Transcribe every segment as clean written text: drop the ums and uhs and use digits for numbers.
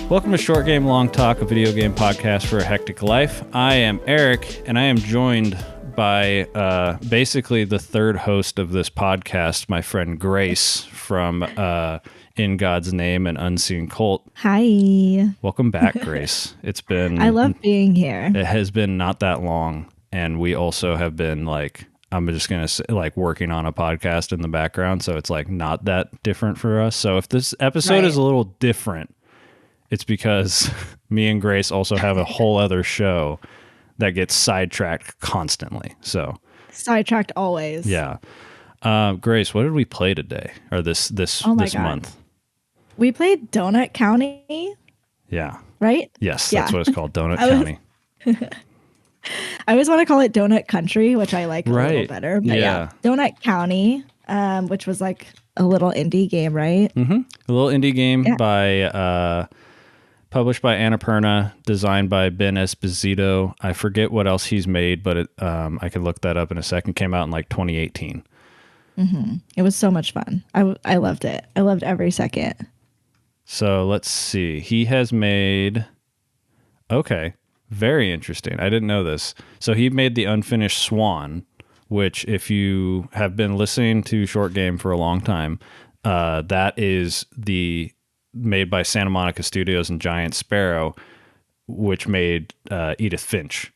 Welcome to Short Game Long Talk, a video game podcast for a hectic life. I am Eric, and I am joined by basically the third host of this podcast, my friend Grace from In God's Name and Unseen Cult. Hi. Welcome back, Grace. It's been... I love being here. It has been not that long, and we also have been I'm just going to say working on a podcast in the background, so it's not that different for us. So if this episode is a little different, it's because me and Grace also have a whole other show that gets sidetracked constantly. So sidetracked always. Yeah. Grace, what did we play today or this month? We played Donut County. Yeah. Right? Yes, that's what it's called, Donut County. I always want to call it Donut Country, which I like a little better. But yeah. Donut County, which was like a little indie game, right? Mm-hmm. A little indie game by published by Annapurna, designed by Ben Esposito. I forget what else he's made, but I could look that up in a second. Came out in 2018. Mm-hmm. It was so much fun. I loved it. I loved every second. So let's see. He has made... Okay. Very interesting. I didn't know this. So he made the Unfinished Swan, which if you have been listening to Short Game for a long time, that is made by Santa Monica Studios and Giant Sparrow, which made Edith Finch.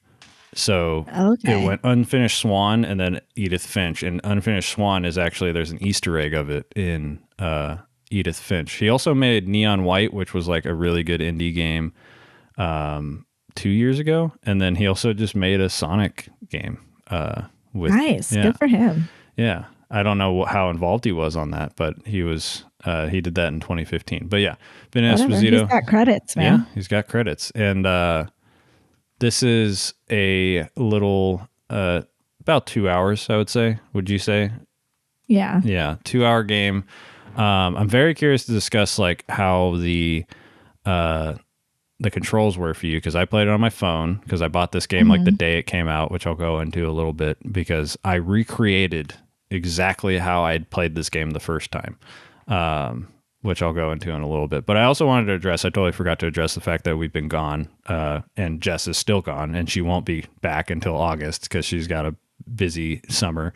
So it went Unfinished Swan and then Edith Finch. And Unfinished Swan is actually, there's an Easter egg of it in Edith Finch. He also made Neon White, which was a really good indie game 2 years ago. And then he also just made a Sonic game. Nice. Good for him. Yeah. I don't know how involved he was on that, but he was... he did that in 2015. But yeah, Ben Esposito. He's got credits, man. Yeah, he's got credits. And this is a little, about 2 hours, I would say. Would you say? Yeah. Yeah, 2 hour game. I'm very curious to discuss how the controls were for you, because I played it on my phone, because I bought this game the day it came out, which I'll go into a little bit, because I recreated exactly how I'd played this game the first time. Which I'll go into in a little bit. But I also wanted to address, I totally forgot to address the fact that we've been gone, and Jess is still gone, and she won't be back until August because she's got a busy summer.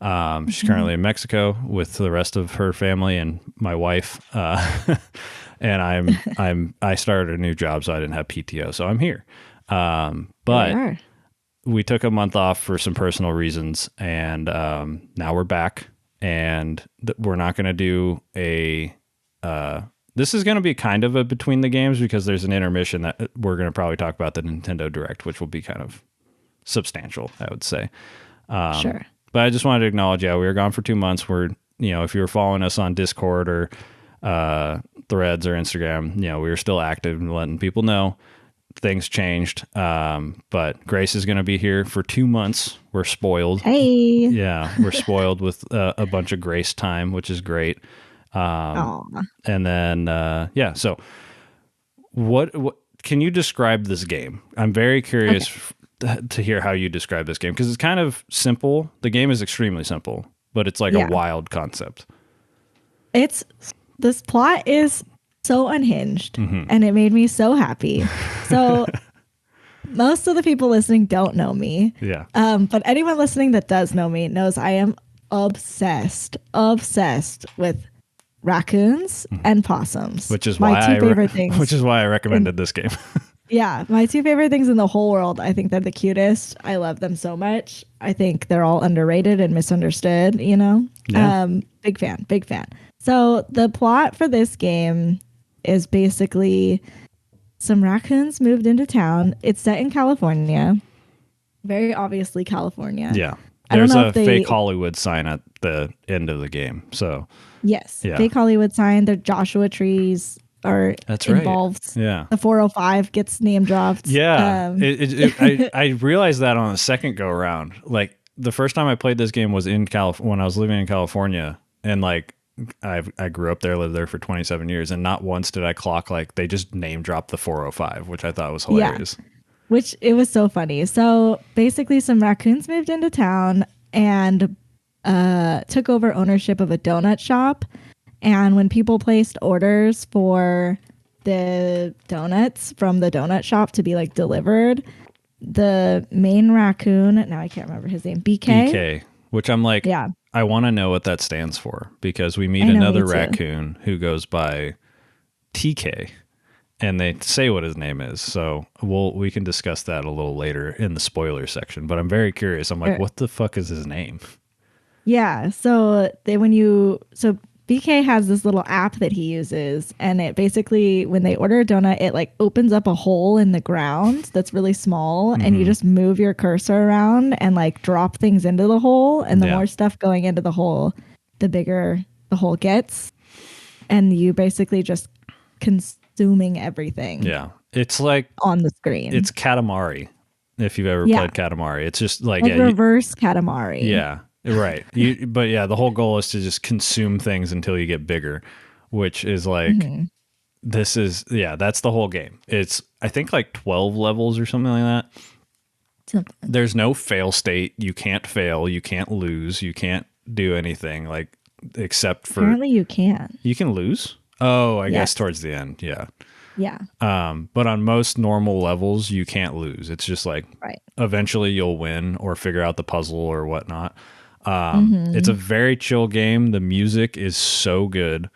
She's currently in Mexico with the rest of her family and my wife. And I started a new job, so I didn't have PTO, so I'm here. But we took a month off for some personal reasons, and now we're back. And we're not going to do this is going to be kind of a between the games, because there's an intermission that we're going to probably talk about the Nintendo Direct, which will be kind of substantial, I would say. Sure. But I just wanted to acknowledge, we were gone for 2 months. If you were following us on Discord or Threads or Instagram, we were still active and letting people know. Things changed, but Grace is going to be here for 2 months. We're spoiled. Hey. Yeah, we're spoiled with a bunch of Grace time, which is great. And then, so what can you describe this game? I'm very curious to hear how you describe this game, because it's kind of simple. The game is extremely simple, but it's a wild concept. This plot is so unhinged, and it made me so happy. So most of the people listening don't know me. Yeah. But anyone listening that does know me knows I am obsessed with raccoons and possums. Which is my two favorite things. Which is why I recommended this game. Yeah, my two favorite things in the whole world. I think they're the cutest. I love them so much. I think they're all underrated and misunderstood, Yeah. Big fan. So the plot for this game is basically some raccoons moved into town. It's set in California. Very obviously California. Yeah. There's a fake Hollywood sign at the end of the game. So yes, fake Hollywood sign. The Joshua trees are involved. Right. Yeah. The 405 gets name dropped. Yeah. I realized that on the second go around. The first time I played this game was in when I was living in California, and I grew up there, lived there for 27 years, and not once did I clock they just name dropped the 405, which I thought was hilarious. Yeah. Which it was so funny. So basically some raccoons moved into town and took over ownership of a donut shop. And when people placed orders for the donuts from the donut shop to be like delivered, the main raccoon, now I can't remember his name, BK. BK, which I'm like, Yeah, I want to know what that stands for because we meet I know, me another too. raccoon who goes by TK, and they say what his name is. So we can discuss that a little later in the spoiler section. But I'm very curious. I'm like, Sure. what the fuck is his name? Yeah, so BK has this little app that he uses, and it basically, when they order a donut, it like opens up a hole in the ground that's really small, and you just move your cursor around and like drop things into the hole, and the Yeah. more stuff going into the hole, the bigger the hole gets, and you basically just consuming everything. Yeah. It's like on the screen. It's Katamari. If you've ever Yeah. played Katamari, it's just like reverse Katamari. Yeah. Right. But yeah, the whole goal is to just consume things until you get bigger, which is like, that's the whole game. It's, I think, like 12 levels or something like that. There's no fail state. You can't fail. You can't lose. You can't do anything like, except for. Apparently you can. You can lose? Oh, I guess towards the end. Yeah. Yeah. But on most normal levels, you can't lose. It's just like, eventually you'll win or figure out the puzzle or whatnot. It's a very chill game. The music is so good.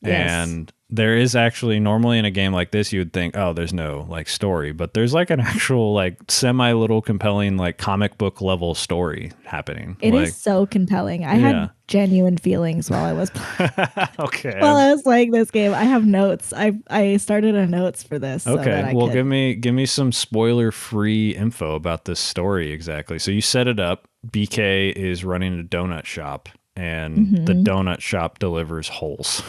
Yes. And there is actually, normally in a game like this, you would think, oh, there's no like story, but there's like an actual like semi little compelling like comic book level story happening. It is so compelling. I had genuine feelings while I was playing. Okay. While I was playing this game, I have notes. I started a notes for this. Okay. So give me some spoiler free info about this story exactly. So you set it up. BK is running a donut shop, and the donut shop delivers holes.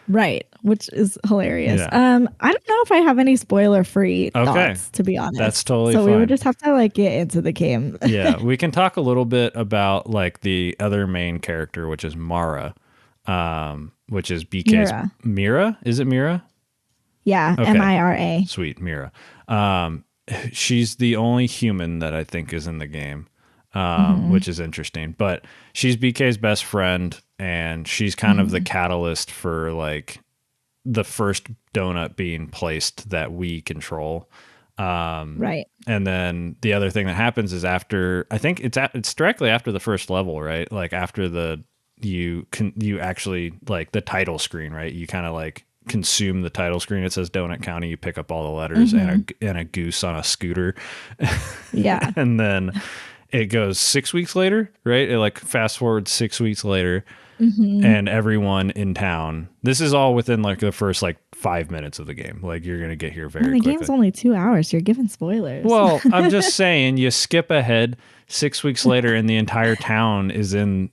Right, which is hilarious. Yeah. I don't know if I have any spoiler-free thoughts, to be honest. That's totally fine. So we would just have to like get into the game. Yeah, we can talk a little bit about like the other main character, which is Mara, which is BK's Mira. Is it Mira? Yeah, okay. Mira. Sweet, Mira. She's the only human that I think is in the game. Which is interesting, but she's BK's best friend, and she's kind of the catalyst for like the first donut being placed that we control. Right. And then the other thing that happens is after, I think it's directly after the first level, right? Like after you actually like the title screen, right? You kind of like consume the title screen. It says Donut County. You pick up all the letters and a goose on a scooter. Yeah. And then it goes 6 weeks later, right? It like fast forward 6 weeks later, and everyone in town. This is all within like the first like 5 minutes of the game. Like you're gonna get here very quickly. The game's only 2 hours. You're giving spoilers. Well, I'm just saying, you skip ahead 6 weeks later, and the entire town is in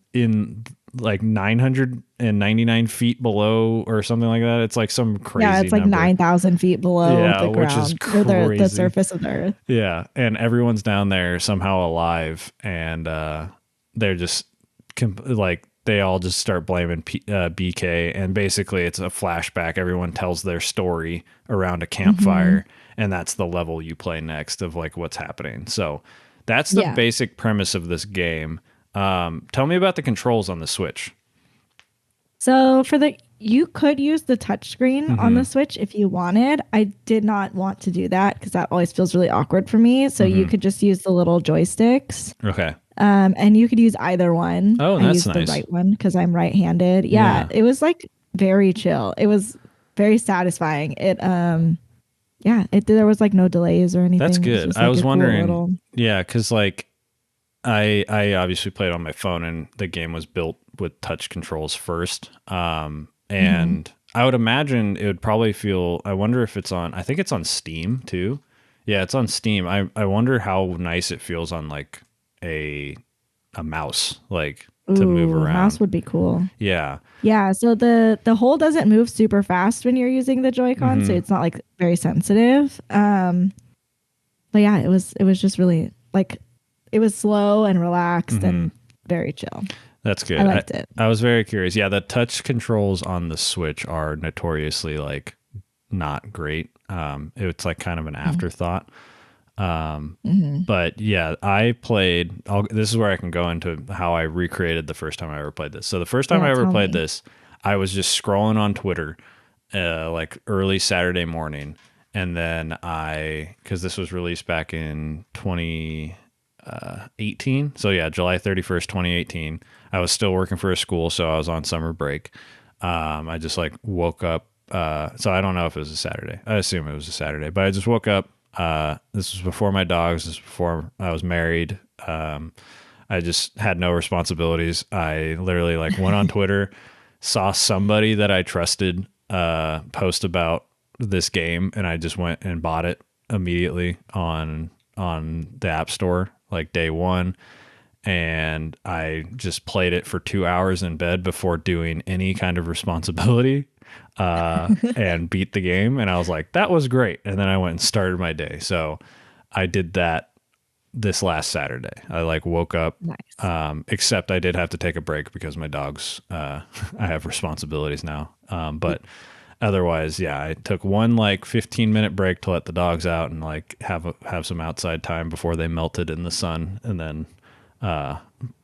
like 999 feet below or something like that. It's like some crazy Yeah, it's like 9,000 feet below the ground, which is crazy. Or the surface of the earth. Yeah, and everyone's down there somehow alive, and they're just like, they all just start blaming BK, and basically it's a flashback. Everyone tells their story around a campfire, and that's the level you play next of like what's happening. So that's the basic premise of this game. Tell me about the controls on the Switch. So you could use the touchscreen on the Switch if you wanted. I did not want to do that because that always feels really awkward for me. So you could just use the little joysticks. Okay. And you could use either one. Oh, that's nice. I used the right one because I'm right-handed. Yeah, it was like very chill. It was very satisfying. There was like no delays or anything. That's good. I was wondering. Yeah, because like I obviously played on my phone, and the game was built with touch controls first. And I would imagine it would probably feel, I wonder if it's on, I think it's on Steam too. Yeah, it's on Steam. I wonder how nice it feels on like a mouse, like to move around. Mouse would be cool. Yeah. Yeah. So the hole doesn't move super fast when you're using the Joy-Con, so it's not like very sensitive. But yeah, it was just really like, it was slow and relaxed and very chill. That's good. I liked it. I was very curious. Yeah, the touch controls on the Switch are notoriously like not great. It's like kind of an afterthought. But yeah, I played. This is where I can go into how I recreated the first time I ever played this. So the first time I ever played this, I was just scrolling on Twitter, like early Saturday morning. And then because this was released back in 2018. So yeah, July 31st, 2018. I was still working for a school, so I was on summer break. I just like woke up. So I don't know if it was a Saturday. I assume it was a Saturday, but I just woke up. This was before my dogs. This was before I was married. I just had no responsibilities. I literally like went on Twitter, saw somebody that I trusted post about this game, and I just went and bought it immediately on the App Store, like day one. And I just played it for 2 hours in bed before doing any kind of responsibility, and beat the game. And I was like, that was great. And then I went and started my day. So I did that this last Saturday. I like woke up, Nice. except I did have to take a break because my dogs, I have responsibilities now. But otherwise, yeah, I took one like 15-minute break to let the dogs out and like have some outside time before they melted in the sun, and then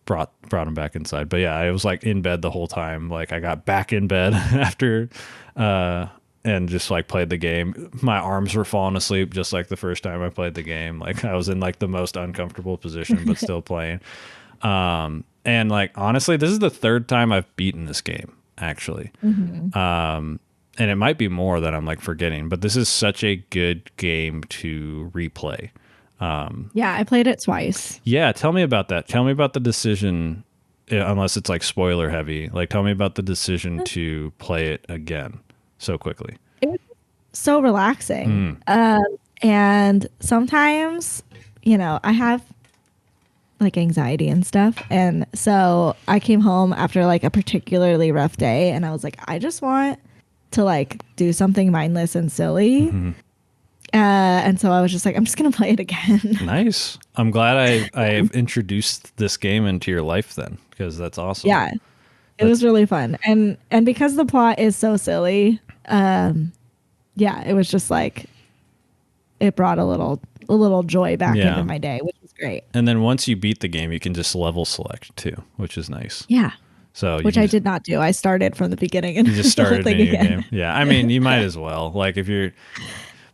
brought them back inside. But yeah, I was like in bed the whole time. Like I got back in bed after and just like played the game. My arms were falling asleep just like the first time I played the game. Like I was in like the most uncomfortable position but still playing. And like honestly, this is the third time I've beaten this game actually. And it might be more that I'm like forgetting, but this is such a good game to replay. Yeah, I played it twice. Yeah, tell me about that. Tell me about the decision, unless it's like spoiler heavy. Like, tell me about the decision to play it again so quickly. It was so relaxing. And sometimes, I have like anxiety and stuff. And so I came home after like a particularly rough day, and I was like, I just want to like do something mindless and silly. And so I was just like, I'm just going to play it again. Nice. I'm glad I've introduced this game into your life then, because that's awesome. Yeah, it was really fun. And because the plot is so silly, yeah, it was just like, it brought a little joy back into my day, which was great. And then once you beat the game, you can just level select too, which is nice. Yeah. So which I did not do. I started from the beginning and you just started the whole thing again. Game. Yeah. I mean, you might as well. Like if you're,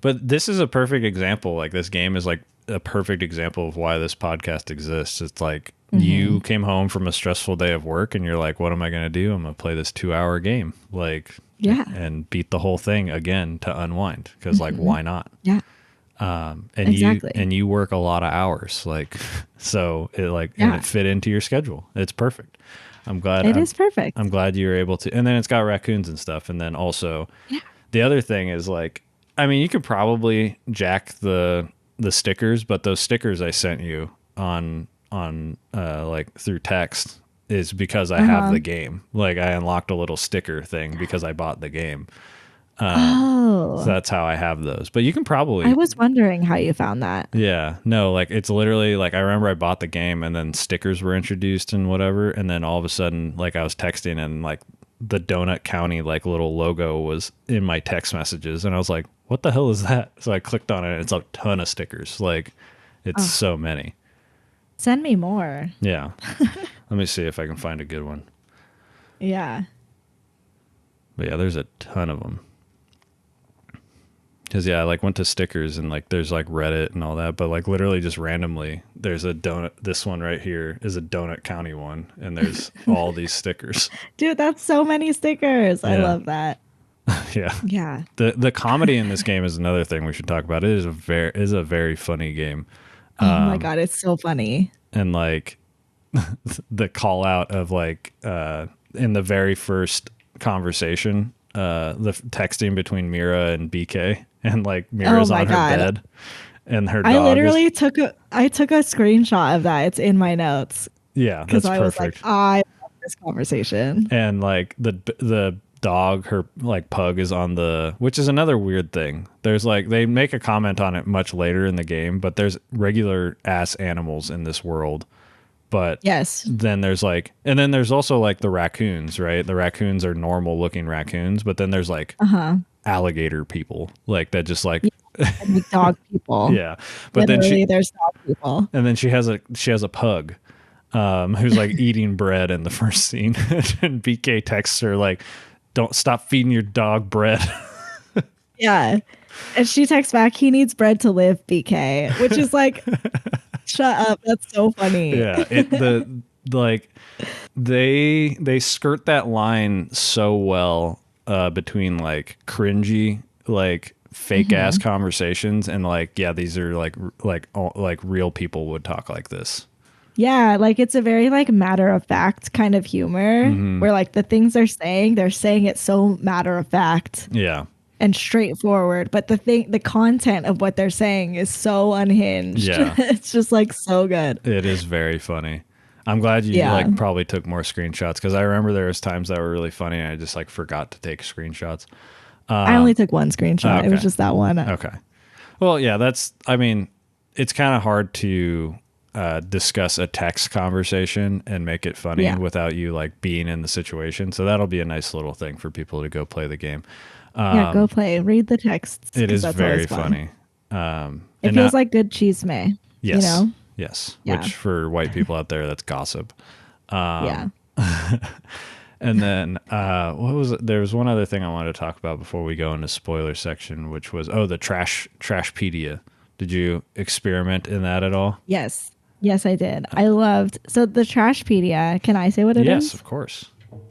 but this is a perfect example. Like this game is like a perfect example of why this podcast exists. It's like you came home from a stressful day of work and you're like, what am I going to do? I'm going to play this 2-hour game. Like, yeah. And beat the whole thing again to unwind. Cause like, why not? Yeah. And exactly. you work a lot of hours. Like, so it like, and it fit into your schedule. It's perfect. I'm glad it is perfect. I'm glad you were able to, and then it's got raccoons and stuff. And then also the other thing is like, I mean, you could probably jack the stickers, but those stickers I sent you on like through text is because I have the game. Like I unlocked a little sticker thing because I bought the game. So that's how I have those. But you can probably. I was wondering how you found that. Yeah, no, like it's literally like I remember I bought the game and then stickers were introduced and whatever, and then all of a sudden like I was texting and like the Donut County like little logo was in my text messages, and I was like, "What the hell is that?" So I clicked on it, and it's a ton of stickers. Like it's so many. Send me more. Yeah, let me see if I can find a good one. Yeah, but yeah, there's a ton of them. Cause I like went to stickers and like there's like Reddit and all that, but like literally just randomly there's a donut. This one right here is a Donut County one, and there's all these stickers. Dude, that's so many stickers. Yeah. I love that. Yeah. The comedy in this game is another thing we should talk about. It is a very funny game. Oh my god, it's so funny. And like the call out of like in the very first conversation, the texting between Mira and BK. And like Mira's on her bed, and her dog. I literally took a screenshot of that. It's in my notes. Yeah, that's perfect. Was like, I love this conversation. And like the dog, her like pug is on which is another weird thing. There's like they make a comment on it much later in the game, but there's regular ass animals in this world. But yes, then there's like, and then there's also like the raccoons, right? The raccoons are normal looking raccoons, but then there's like alligator people, like that just like dog people. Yeah, but literally, then there's dog people, and then she has a pug, who's like eating bread in the first scene, and BK texts her like, don't stop feeding your dog bread. Yeah. And she texts back, he needs bread to live, BK, which is like, shut up. That's so funny. Yeah. Like they skirt that line so well between like cringy, like fake ass conversations and like, yeah, these are like real people would talk like this. Yeah, like it's a very like matter of fact kind of humor where like the things they're saying it so matter of fact. Yeah. And straightforward, but the content of what they're saying is so unhinged. Yeah. It's just like so good. It is very funny. I'm glad you like probably took more screenshots because I remember there was times that were really funny and I just like forgot to take screenshots. I only took one screenshot. Okay. It was just that one. Okay. Well, yeah, I mean, it's kind of hard to discuss a text conversation and make it funny without you like being in the situation. So that'll be a nice little thing for people to go play the game. Go play. Read the texts. It is very funny. It feels like good chisme. Yes. You know? Yes. Yeah. Which for white people out there, that's gossip. Yeah. And then what was it? There was one other thing I wanted to talk about before we go into spoiler section, which was the Trashpedia. Did you experiment in that at all? Yes. Yes, I did. I loved so the Trashpedia. Can I say what it is? Yes, of course.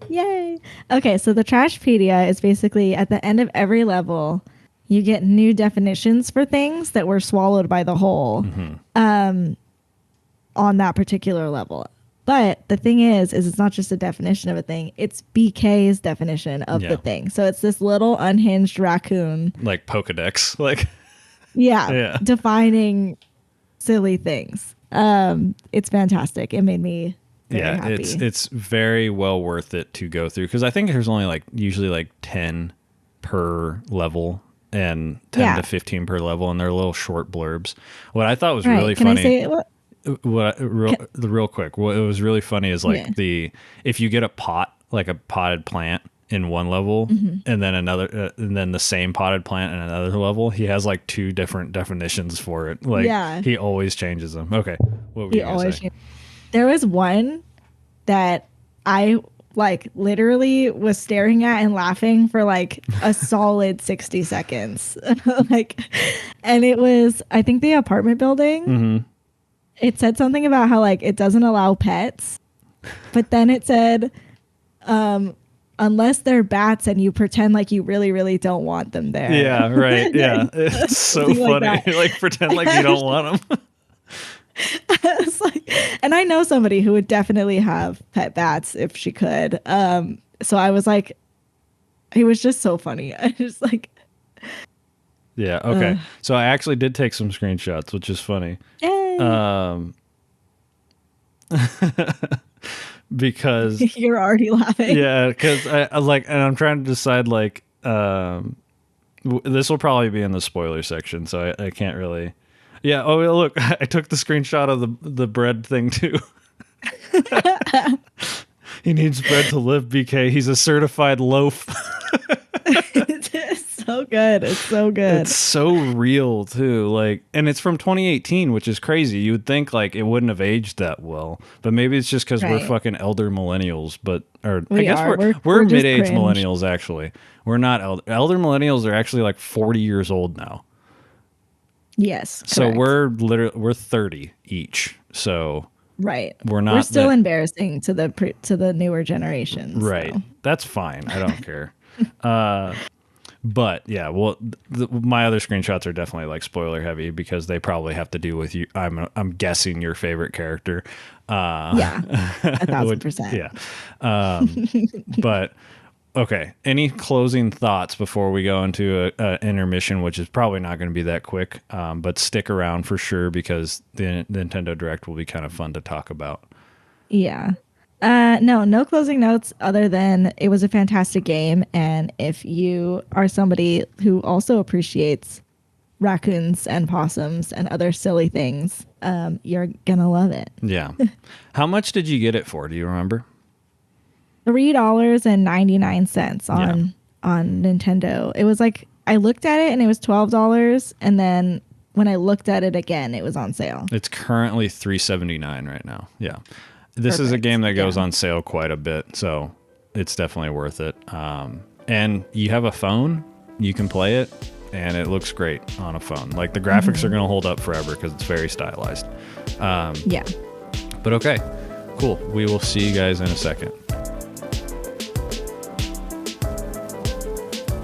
Yay. Okay, so the Trashpedia is basically at the end of every level, you get new definitions for things that were swallowed by the whole on that particular level. But the thing is it's not just a definition of a thing. It's BK's definition of the thing. So it's this little unhinged raccoon. Like Pokedex. Like yeah. Defining silly things. It's fantastic. It made me very happy. It's very well worth it to go through because I think there's only like usually like 10 per level and 10 to 15 per level, and they're little short blurbs. What I thought was really Can funny. I say what? Real quick, what was really funny is like if you get a pot, like a potted plant in one level and then another and then the same potted plant in another level, he has like two different definitions for it. Like he always changes them. Okay. What were you gonna say? There was one that I like literally was staring at and laughing for like a solid 60 seconds. And it was, I think the apartment building, it said something about how like it doesn't allow pets, but then it said, unless they're bats and you pretend like you really, really don't want them there. Yeah, right. Yeah. It's so funny. Like pretend like you don't want them. It's like, and I know somebody who would definitely have pet bats if she could. So I was like, it was just so funny. I just like, yeah. Okay. So I actually did take some screenshots, which is funny. Yay. Because you're already laughing. Yeah. Because I like, and I'm trying to decide like, this will probably be in the spoiler section, so I can't really. Yeah. Oh, look, I took the screenshot of the bread thing too. He needs bread to live, BK. He's a certified loaf. It's so good. It's so good. It's so real too. Like, and it's from 2018, which is crazy. You would think like it wouldn't have aged that well, but maybe it's just because we're fucking elder millennials. But I guess we're mid-age millennials. Actually, we're not elder millennials. Are actually like 40 years old now. Yes. Correct. So we're 30 each. So right. We're still embarrassing to the newer generations. Right. So. That's fine. I don't care. But yeah, well, my other screenshots are definitely like spoiler heavy because they probably have to do with you. I'm guessing your favorite character. Yeah, 1,000%. Yeah. But okay. Any closing thoughts before we go into a intermission, which is probably not going to be that quick, but stick around for sure because the Nintendo Direct will be kind of fun to talk about. Yeah. No closing notes other than it was a fantastic game. And if you are somebody who also appreciates raccoons and possums and other silly things, you're going to love it. Yeah. How much did you get it for? Do you remember? $3.99 on Nintendo. It was like, I looked at it and it was $12. And then when I looked at it again, it was on sale. It's currently $3.79 right now. Yeah. This is a game that goes on sale quite a bit, so it's definitely worth it. and you have a phone, you can play it, and it looks great on a phone. Like the graphics are going to hold up forever because it's very stylized. Yeah. But okay, cool. We will see you guys in a second.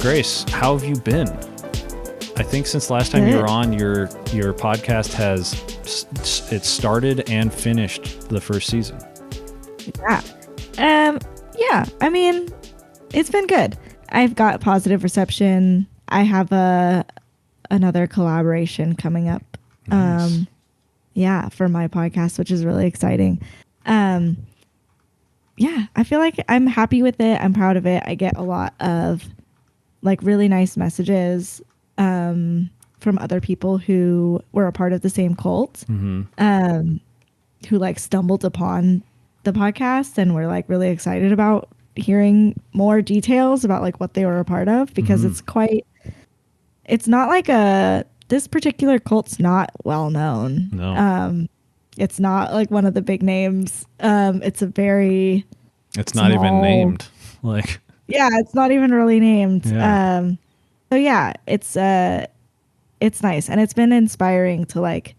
Grace, how have you been? I think since last time you were on, your podcast has started and finished the first season. Yeah. Yeah. I mean, it's been good. I've got positive reception. I have another collaboration coming up. Nice. Yeah, for my podcast, which is really exciting. Yeah, I feel like I'm happy with it. I'm proud of it. I get a lot of like really nice messages from other people who were a part of the same cult, who like stumbled upon the podcast and were like really excited about hearing more details about like what they were a part of, because it's not like this particular cult's not well known. No. It's not like one of the big names. It's not even named. Like, yeah, it's not even really named. Yeah. So yeah, it's nice, and it's been inspiring to like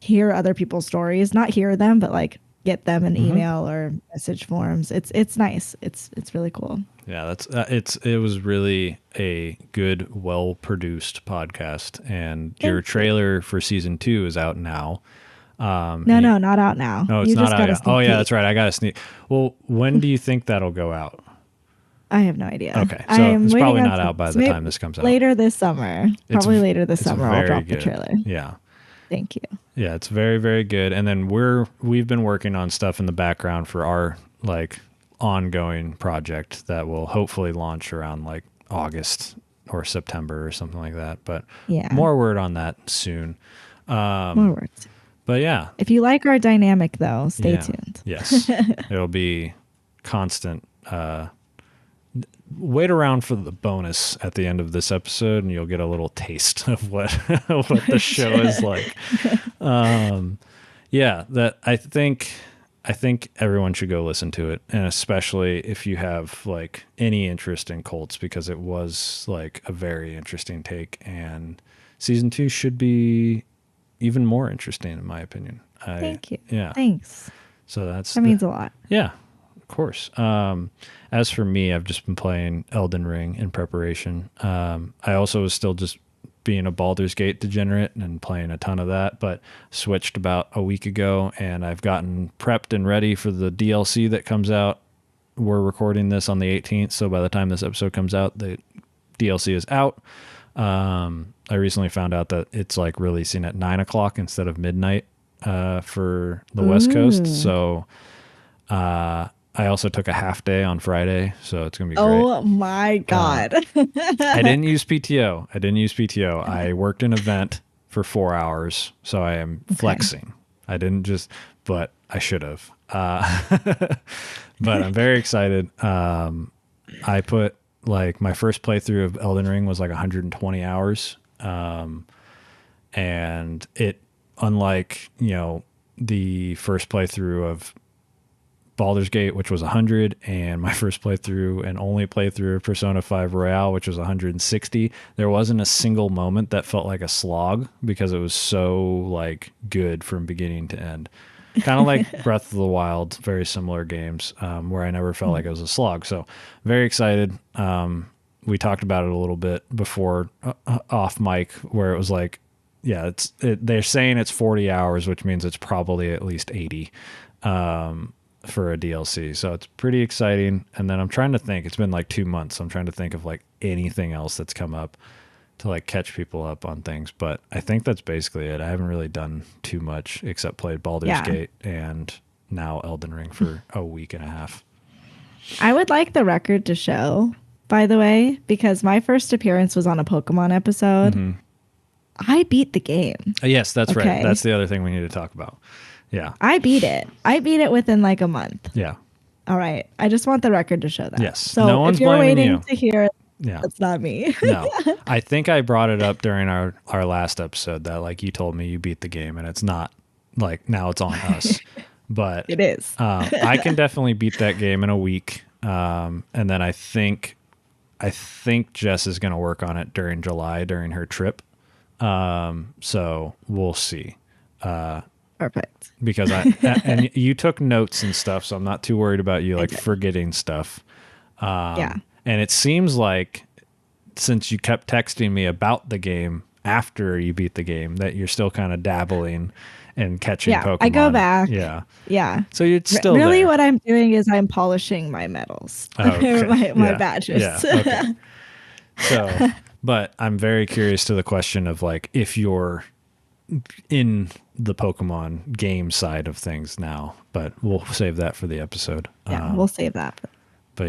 hear other people's stories, not hear them, but like get them in email or message forms. It's nice. It's really cool. Yeah, it was really a good, well-produced podcast, and your trailer for season 2 is out now. No, not out now. No, it's not out yet. Oh yeah, that's right. I got to sneak. Well, when do you think that'll go out? I have no idea. Okay, so it's probably not out by the time this comes out. Later this summer. Probably later this summer I'll drop the trailer. Yeah. Thank you. Yeah, it's very, very good. And then we've been working on stuff in the background for our like ongoing project that will hopefully launch around like August or September or something like that. But yeah, more word on that soon. More words. But yeah. If you like our dynamic though, stay tuned. Yes. It'll be constant. Wait around for the bonus at the end of this episode and you'll get a little taste of what the show is like. Yeah, that I think everyone should go listen to it, and especially if you have like any interest in cults, because it was like a very interesting take, and season 2 should be even more interesting in my opinion. Thank you. Yeah. Thanks. So that means a lot. Yeah. Of course. As for me, I've just been playing Elden Ring in preparation. I also was still just being a Baldur's Gate degenerate and playing a ton of that, but switched about a week ago, and I've gotten prepped and ready for the DLC that comes out. We're recording this on the 18th, so by the time this episode comes out, the DLC is out. I recently found out that it's like releasing at 9 o'clock instead of midnight for the West Coast. So I also took a half day on Friday, so it's going to be great. Oh my God. I didn't use PTO. I worked an event for 4 hours, so I am flexing. I didn't but I should have. But I'm very excited. I put like my first playthrough of Elden Ring was like 120 hours. And it, unlike, the first playthrough of Baldur's Gate, which was 100, and my first playthrough and only playthrough of Persona 5 Royale, which was 160, there wasn't a single moment that felt like a slog, because it was so like good from beginning to end. Kind of like Breath of the Wild, very similar games, where I never felt like it was a slog. So very excited. We talked about it a little bit before off mic, where it was like, yeah, they're saying it's 40 hours, which means it's probably at least 80. For a DLC. So it's pretty exciting. And then I'm trying to think, it's been like 2 months. I'm trying to think of like anything else that's come up to like catch people up on things. But I think that's basically it. I haven't really done too much except played Baldur's Gate and now Elden Ring for a week and a half. I would like the record to show, by the way, because my first appearance was on a Pokemon episode. I beat the game. Yes, that's right. That's the other thing we need to talk about. Yeah. I beat it within like a month. Yeah. All right. I just want the record to show that. Yes. So no one's if you're blaming waiting to hear it, yeah, that's not me. No. I think I brought it up during our last episode that like you told me you beat the game, and it's not like now it's on us. But it is. I can definitely beat that game in a week. And then I think Jess is going to work on it during July during her trip. So we'll see. Perfect. Because and you took notes and stuff, so I'm not too worried about you like forgetting stuff. Yeah. And it seems like since you kept texting me about the game after you beat the game, that you're still kind of dabbling and catching Pokemon. I go back. Yeah. Yeah. So you're still really there. What I'm doing is I'm polishing my medals, my badges. Yeah. Okay. So, but I'm very curious to the question of like, if you're in the Pokemon game side of things now, but we'll save that for the episode. Yeah, we'll save that. But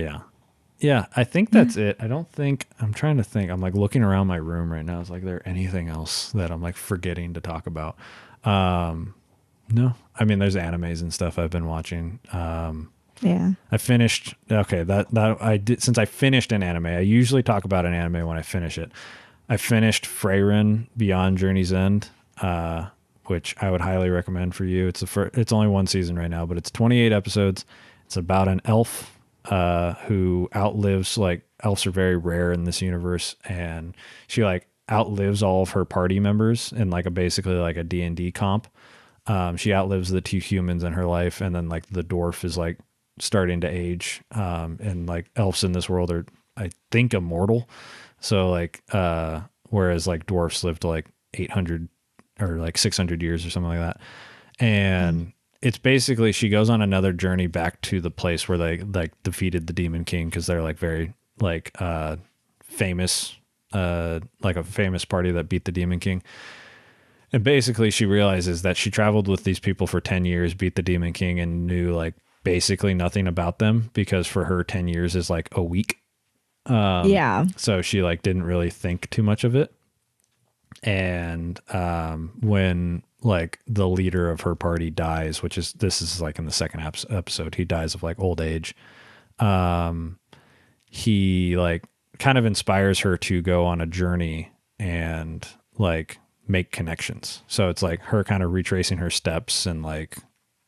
yeah, I think that's it. I'm trying to think. I'm like looking around my room right now. Is like there anything else that I'm like forgetting to talk about? No, I mean, there's animes and stuff I've been watching. Yeah. I finished. Okay. That I did, since I finished an anime, I usually talk about an anime when I finish it. I finished Freyrin Beyond Journey's End, which I would highly recommend for you. It's only one season right now, but it's 28 episodes. It's about an elf who outlives, like, elves are very rare in this universe, and she like outlives all of her party members in like basically like a D&D comp. She outlives the two humans in her life, and then like the dwarf is like starting to age, and like elves in this world are, I think, immortal. So like whereas like dwarfs lived like 800 or like 600 years or something like that. And it's basically, she goes on another journey back to the place where they like defeated the Demon King, because they're like very like famous, like a famous party that beat the Demon King. And basically she realizes that she traveled with these people for 10 years, beat the Demon King, and knew like basically nothing about them, because for her 10 years is like a week. So she like didn't really think too much of it. And when like the leader of her party dies, this is like in the second episode, he dies of like old age. He like kind of inspires her to go on a journey and like make connections. So it's like her kind of retracing her steps and like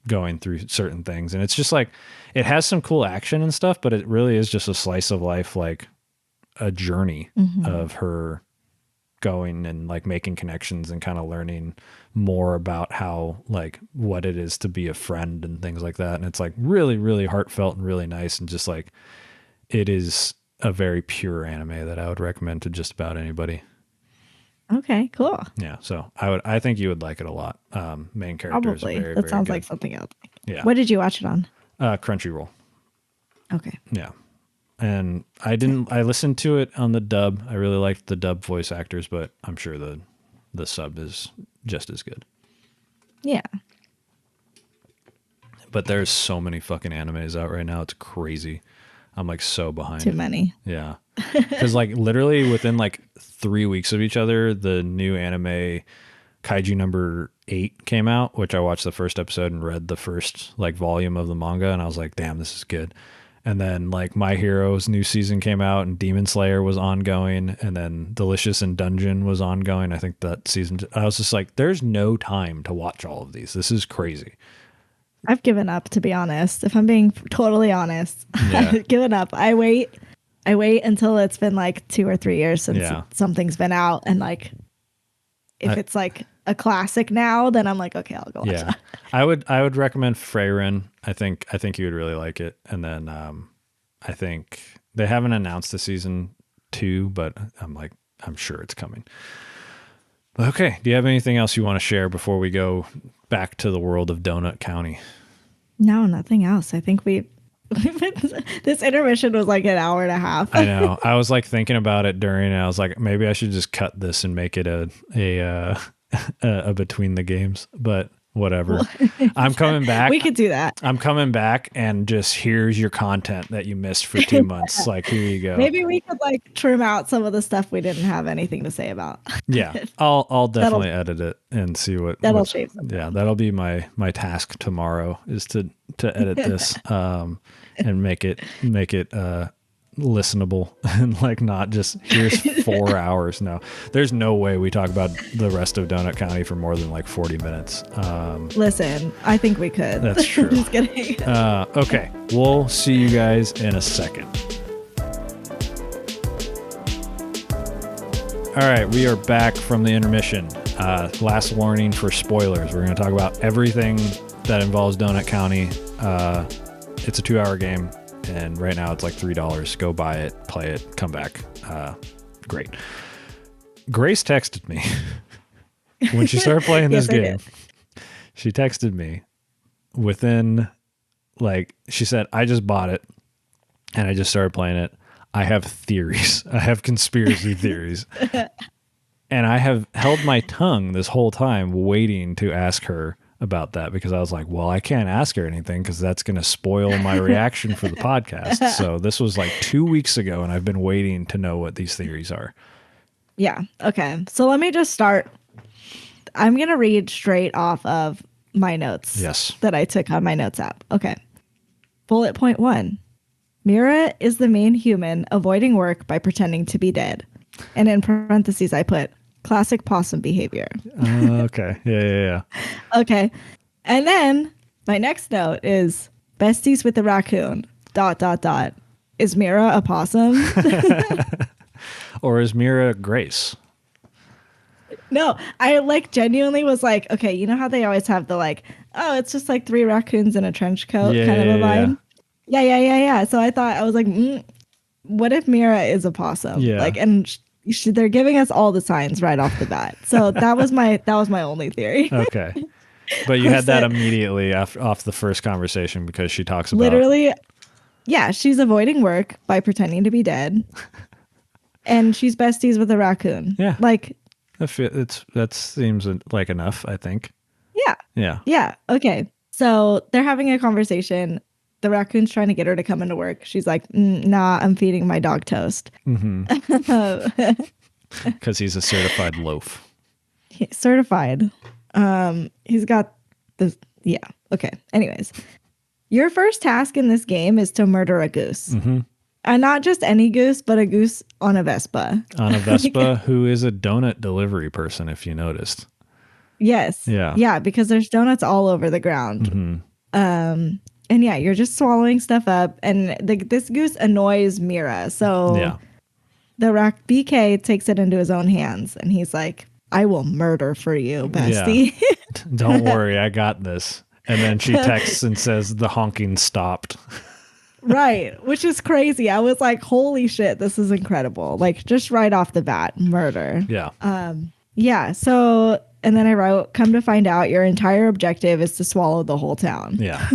going through certain things. And it's just like, it has some cool action and stuff, but it really is just a slice of life, like a journey of her going and like making connections and kind of learning more about how, like, what it is to be a friend and things like that. And it's like really, really heartfelt and really nice. And just like, it is a very pure anime that I would recommend to just about anybody. Okay, cool. Yeah. So I think you would like it a lot. Main character is very, that sounds very like something else. Yeah. What did you watch it on? Crunchyroll. Okay. Yeah. And I listened to it on the dub. I really liked the dub voice actors, but I'm sure the sub is just as good. Yeah. But there's so many fucking animes out right now. It's crazy. I'm like so behind. Too many. Yeah. Because like literally within like 3 weeks of each other, the new anime Kaiju number 8 came out, which I watched the first episode and read the first like volume of the manga. And I was like, damn, this is good. And then like My Hero's new season came out, and Demon Slayer was ongoing, and then Delicious in Dungeon was ongoing. I think that season, I was just like, there's no time to watch all of these. This is crazy. I've given up, to be honest. If I'm being totally honest, Yeah. I've given up. I wait until it's been like 2 or 3 years since something's been out, and like if it's like a classic now, then I'm like, okay, I'll go watch that. I would recommend Freyrin. I think you would really like it. And then I think they haven't announced the season 2, but I'm sure it's coming. Okay. Do you have anything else you want to share before we go back to the world of Donut County? No, nothing else. I think this intermission was like an hour and a half. I know. I was like thinking about it during, and I was like, maybe I should just cut this and make it a between the games, but whatever. I'm coming back. We could do that. I'm coming back, and just here's your content that you missed for 2 months. Like, here you go. Maybe we could like trim out some of the stuff we didn't have anything to say about. Yeah, I'll definitely edit it and see that'll shave some. Yeah, that'll be my task tomorrow, is to edit this and make it listenable and like not just here's 4 hours. No, there's no way we talk about the rest of Donut County for more than like 40 minutes. Listen, I think we could. That's true. Just kidding. Okay, we'll see you guys in a second. All right, we are back from the intermission. Last warning for spoilers. We're going to talk about everything that involves Donut County. It's a 2-hour game, and right now it's like $3. Go buy it, play it, come back. Great. Grace texted me when she started playing this game. She texted me within, like, she said, I just bought it, and I just started playing it. I have theories. I have conspiracy theories. And I have held my tongue this whole time waiting to ask her about that because I was like, well, I can't ask her anything because that's going to spoil my reaction for the podcast. So this was like 2 weeks ago, and I've been waiting to know what these theories are. Yeah. Okay. So let me just start. I'm going to read straight off of my notes. Yes. That I took on my notes app. Okay. Bullet point 1. Mira is the main human avoiding work by pretending to be dead. And in parentheses, I put classic possum behavior. Okay. Yeah. Okay. And then my next note is besties with the raccoon. ... Is Mira a possum? Or is Mira Grace? No, I like genuinely was like, okay, you know how they always have the like, oh, it's just like 3 raccoons in a trench coat kind of a vibe. Yeah. So I thought, I was like, what if Mira is a possum? Yeah. Like, and they're giving us all the signs right off the bat. So that was my only theory. Okay. But you had that immediately off the first conversation because she talks about literally, yeah, she's avoiding work by pretending to be dead, and she's besties with a raccoon. Yeah, like that seems like enough, I think. Yeah. Okay, so they're having a conversation. The raccoon's trying to get her to come into work. She's like, nah, I'm feeding my dog toast. Because he's a certified loaf. Certified. He's got this. Yeah. Okay. Anyways, your first task in this game is to murder a goose. And not just any goose, but a goose on a Vespa. On a Vespa who is a donut delivery person, if you noticed. Yes. Yeah, because there's donuts all over the ground. And yeah, you're just swallowing stuff up. And this goose annoys Mira. So the BK takes it into his own hands. And he's like, I will murder for you, bestie. Yeah. Don't worry, I got this. And then she texts and says the honking stopped. Right, which is crazy. I was like, holy shit, this is incredible. Like, just right off the bat, murder. Yeah. Yeah, so, and then I wrote, come to find out your entire objective is to swallow the whole town. Yeah.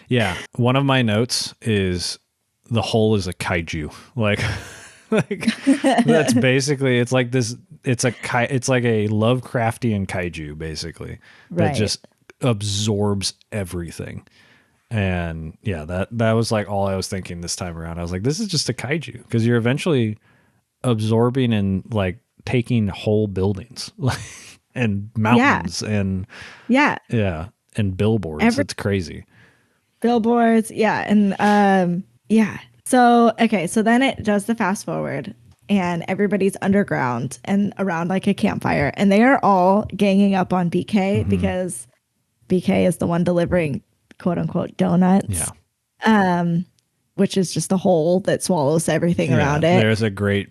Yeah. One of my notes is the whole is a kaiju. Like that's basically, it's like this, it's like a Lovecraftian kaiju, basically. That just absorbs everything. And yeah, that was like all I was thinking this time around. I was like, this is just a kaiju because you're eventually absorbing and like taking whole buildings and mountains and and billboards. It's crazy. Billboards. Yeah. And So, okay. So then it does the fast forward and everybody's underground and around like a campfire and they are all ganging up on BK because BK is the one delivering quote unquote donuts. Yeah. Which is just a hole that swallows everything around it. There's a great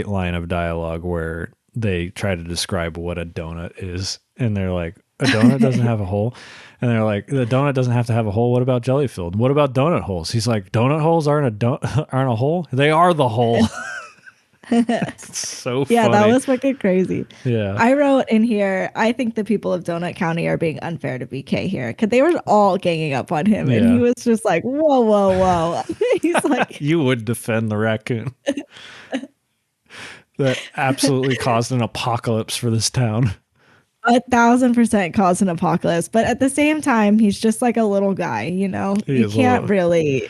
line of dialogue where they try to describe what a donut is. And they're like, a donut doesn't have a hole. And they're like, the donut doesn't have to have a hole. What about jelly filled? What about donut holes? He's like, donut holes aren't a hole. They are the hole. It's so funny. Yeah, that was fucking crazy. Yeah. I wrote in here, I think the people of Donut County are being unfair to BK here because they were all ganging up on him. And he was just like, whoa. He's like, you would defend the raccoon. That absolutely caused an apocalypse for this town. 1,000% caused an apocalypse. But at the same time, he's just like a little guy, you know? You can't really...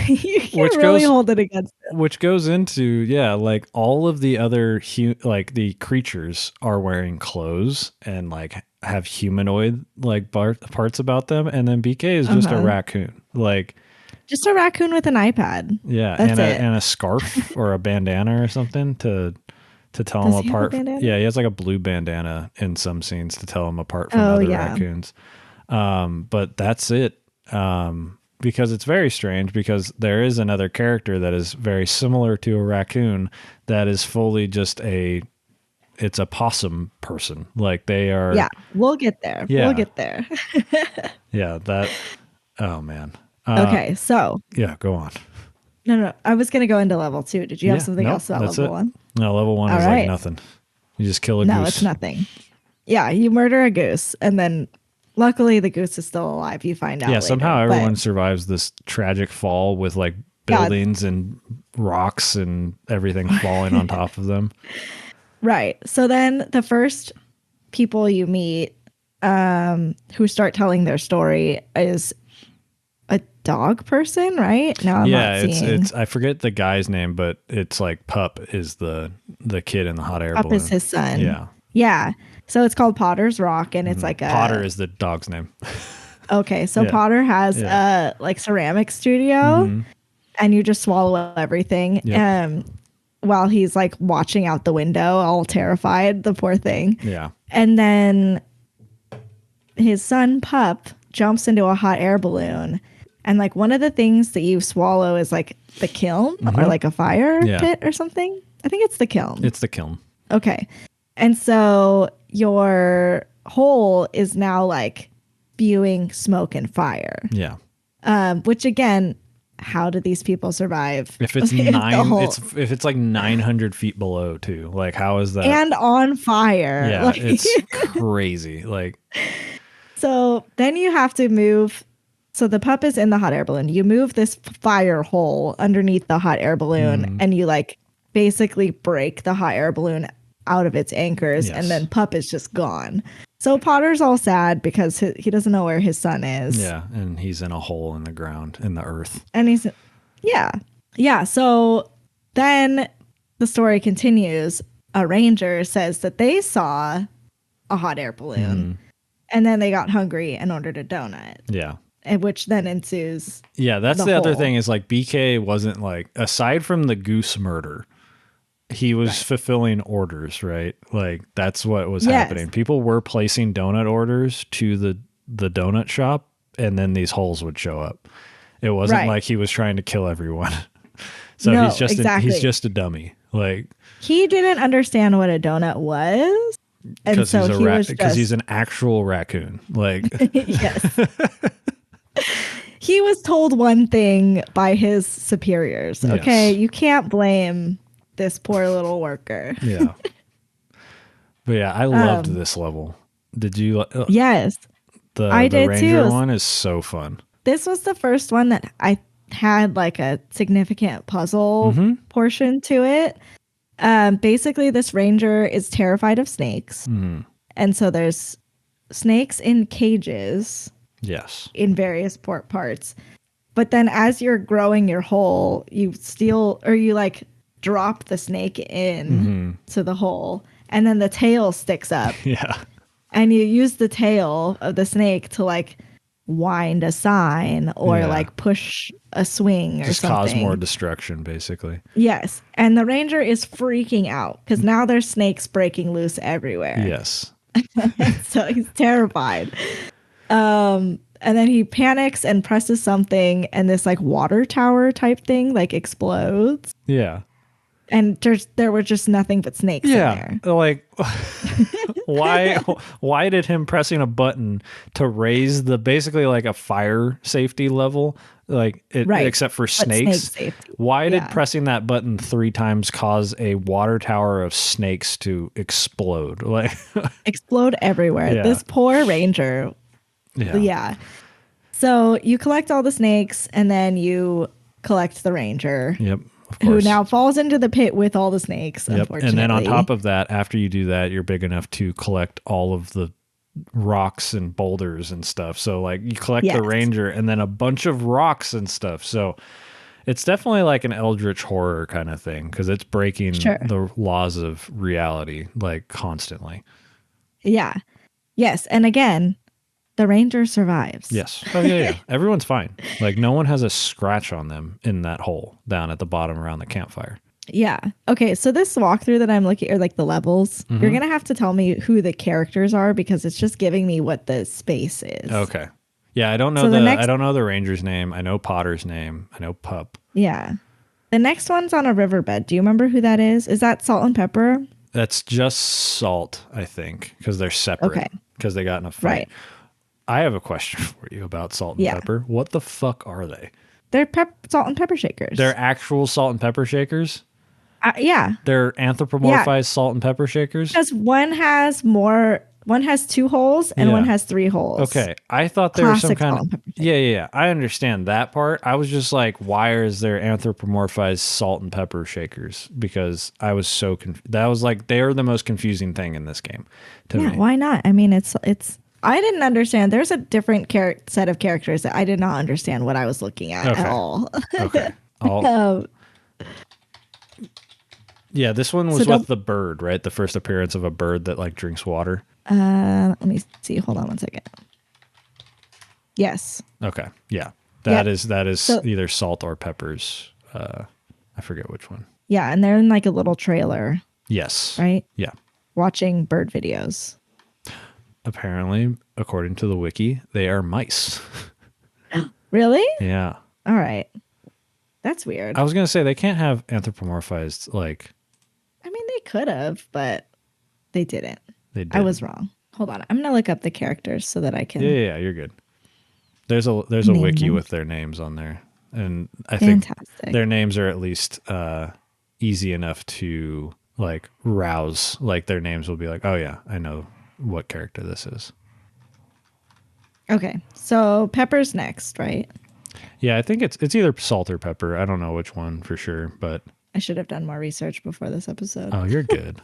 you can't really hold it against him. Which goes into, like all of the other, like the creatures are wearing clothes and like have humanoid like parts about them. And then BK is just a raccoon. Like Just a raccoon with an iPad. Yeah, That's it. and a scarf or a bandana or something to tell Does them he have a apart. bandana? Yeah, he has like a blue bandana in some scenes to tell them apart from Oh, other yeah. raccoons. But that's it. Because it's very strange because there is another character that is very similar to a raccoon that is fully just it's a possum person. Like they are. Yeah, we'll get there. Yeah. We'll get there. Yeah, oh man. Okay, so. Yeah, go on. No. I was going to go into level 2. Did you have something nope, else about that's level 1? No, level 1 All is right. like nothing. You just kill a goose. No, it's nothing. Yeah, you murder a goose, and then luckily the goose is still alive. You find out. Yeah, later, somehow but- everyone survives this tragic fall with like buildings and rocks and everything falling on top of them. Right. So then the first people you meet who start telling their story is a dog person, right? Now I'm not seeing. it's I forget the guy's name, but it's like Pup is the kid in the hot air Pup balloon. is his son. Yeah. Yeah. So it's called Potter's Rock, and it's like a Potter is the dog's name. Okay, so Yeah. Potter has a like ceramic studio, and you just swallow everything. Yep. While he's like watching out the window, all terrified, the poor thing. Yeah. And then his son Pup jumps into a hot air balloon, and like one of the things that you swallow is like the kiln or like a fire pit or something. I think it's the kiln. It's the kiln. Okay. And so your hole is now like spewing smoke and fire. Yeah. Which again, how do these people survive? If it's if it's like 900 feet below too, like how is that? And on fire. Yeah, like, it's crazy. Like, so then you have to move. So the pup is in the hot air balloon. You move this fire hole underneath the hot air balloon, and you like basically break the hot air balloon out of its anchors, and then Pup is just gone. So Potter's all sad because he doesn't know where his son is. Yeah, and he's in a hole in the ground, in the earth. And he's, yeah. So then the story continues. A ranger says that they saw a hot air balloon, and then they got hungry and ordered a donut. Yeah. And which then ensues. Yeah, that's the other thing is like BK wasn't like, aside from the goose murder, he was fulfilling orders, right? Like that's what was happening. People were placing donut orders to the donut shop, and then these holes would show up. It wasn't like he was trying to kill everyone. So no, he's just he's just a dummy. Like he didn't understand what a donut was, and so he was because he's an actual raccoon. Like yes. He was told one thing by his superiors. Okay, you can't blame this poor little worker. Yeah. But yeah, I loved this level. Did you? Yes. The did Ranger too. one is so fun. This was the first one that I had like a significant puzzle portion to it. Basically, this Ranger is terrified of snakes. And so there's snakes in cages. Yes. In various parts. But then as you're growing your hole, you steal or you like drop the snake in to the hole, and then the tail sticks up. Yeah. And you use the tail of the snake to like wind a sign or like push a swing or just something. Cause more destruction, basically. Yes. And the Ranger is freaking out because now there's snakes breaking loose everywhere. Yes. So he's terrified. And then he panics and presses something, and this like water tower type thing like explodes. Yeah. And there were just nothing but snakes in there. Like why did him pressing a button to raise the basically like a fire safety level, like except for snakes? Why did pressing that button 3 times cause a water tower of snakes to explode? Like explode everywhere. Yeah. This poor Ranger. Yeah. So you collect all the snakes, and then you collect the Ranger. Yep. Of course. Who now falls into the pit with all the snakes, unfortunately. And then on top of that, after you do that, you're big enough to collect all of the rocks and boulders and stuff. So like you collect the Ranger and then a bunch of rocks and stuff. So it's definitely like an eldritch horror kind of thing because it's breaking the laws of reality like constantly. Yeah. Yes. And again, The ranger survives. Yes. Oh, yeah. Everyone's fine. Like, no one has a scratch on them in that hole down at the bottom around the campfire. Yeah. Okay. So this walkthrough that I'm looking, or like the levels, you're gonna have to tell me who the characters are because it's just giving me what the space is. Okay. Yeah, I don't know I don't know the ranger's name. I know Potter's name. I know Pup. Yeah. The next one's on a riverbed. Do you remember who that is? Is that Salt and Pepper? That's just Salt, I think, because they're separate. Okay. Because they got in a fight. Right. I have a question for you about Salt and Pepper. What the fuck are they? They're salt and pepper shakers. They're actual salt and pepper shakers? Yeah. They're anthropomorphized salt and pepper shakers? Because one has 2 holes and one has 3 holes. Okay. I thought there was some kind of... Yeah. I understand that part. I was just like, why is there anthropomorphized salt and pepper shakers? Because I was so confused. That was like, they're the most confusing thing in this game to me. Why not? I mean, it's... I didn't understand. There's a different set of characters that I did not understand what I was looking at all. Okay. Yeah, this one was with the bird, right? The first appearance of a bird that like drinks water. Let me see. Hold on one second. Yes. Okay. Yeah. That is either Salt or Pepper's. I forget which one. Yeah, and they're in like a little trailer. Yes. Right? Yeah. Watching bird videos. Apparently, according to the wiki, they are mice. Really? Yeah. All right. That's weird. I was going to say they can't have anthropomorphized like... I mean, they could have, but they didn't. They did. I was wrong. Hold on. I'm going to look up the characters so that I can... Yeah, you're good. There's a wiki with their names on there. And I think their names are at least easy enough to like rouse. Like their names will be like, oh yeah, I know what character this is. Okay. So Pepper's next, right? Yeah, I think it's either Salt or Pepper. I don't know which one for sure, but... I should have done more research before this episode. Oh, you're good.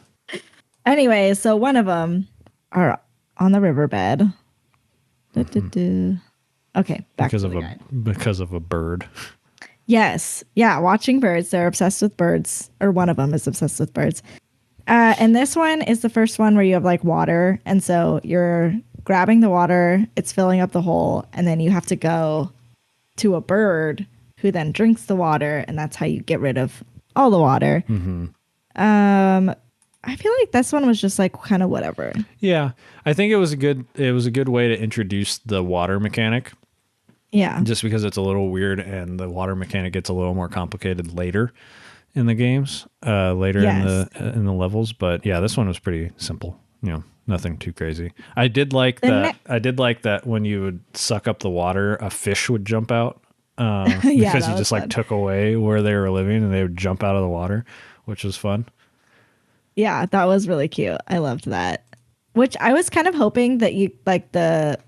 Anyway, so one of them are on the riverbed. Okay, back to the guide. Because of a bird. Yes. Yeah, watching birds. They're obsessed with birds, or one of them is obsessed with birds. And this one is the first one where you have like water. And so you're grabbing the water, it's filling up the hole, and then you have to go to a bird who then drinks the water, and that's how you get rid of all the water. Mm-hmm. I feel like this one was just like kind of whatever. Yeah, I think it was a good way to introduce the water mechanic. Yeah, just because it's a little weird, and the water mechanic gets a little more complicated later in the games, in the levels. But yeah, this one was pretty simple. You know, nothing too crazy. I did like that. I did like that when you would suck up the water, a fish would jump out. Because you just like took away where they were living and they would jump out of the water, which was fun. Yeah, that was really cute. I loved that. Which I was kind of hoping that you like the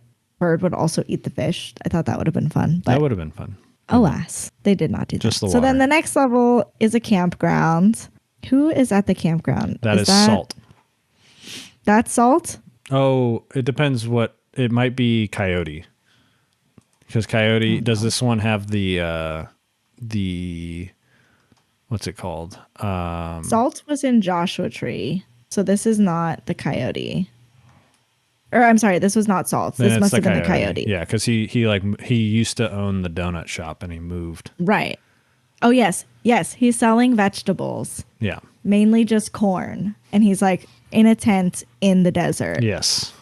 bird would also eat the fish. I thought that would have been fun. But that would have been fun. Alas, they did not do just that. The so water. Then the next level is a campground. Who is at the campground? That is Salt. That's Salt? Oh, it depends what it might be. Coyote. Because Coyote, does this one have the what's it called? Salt was in Joshua Tree, so this is not the Coyote. Or I'm sorry, this was not Salt. This must have been the Coyote. Yeah, because he used to own the donut shop and he moved. Right. Oh yes, he's selling vegetables. Yeah. Mainly just corn, and he's like in a tent in the desert. Yes.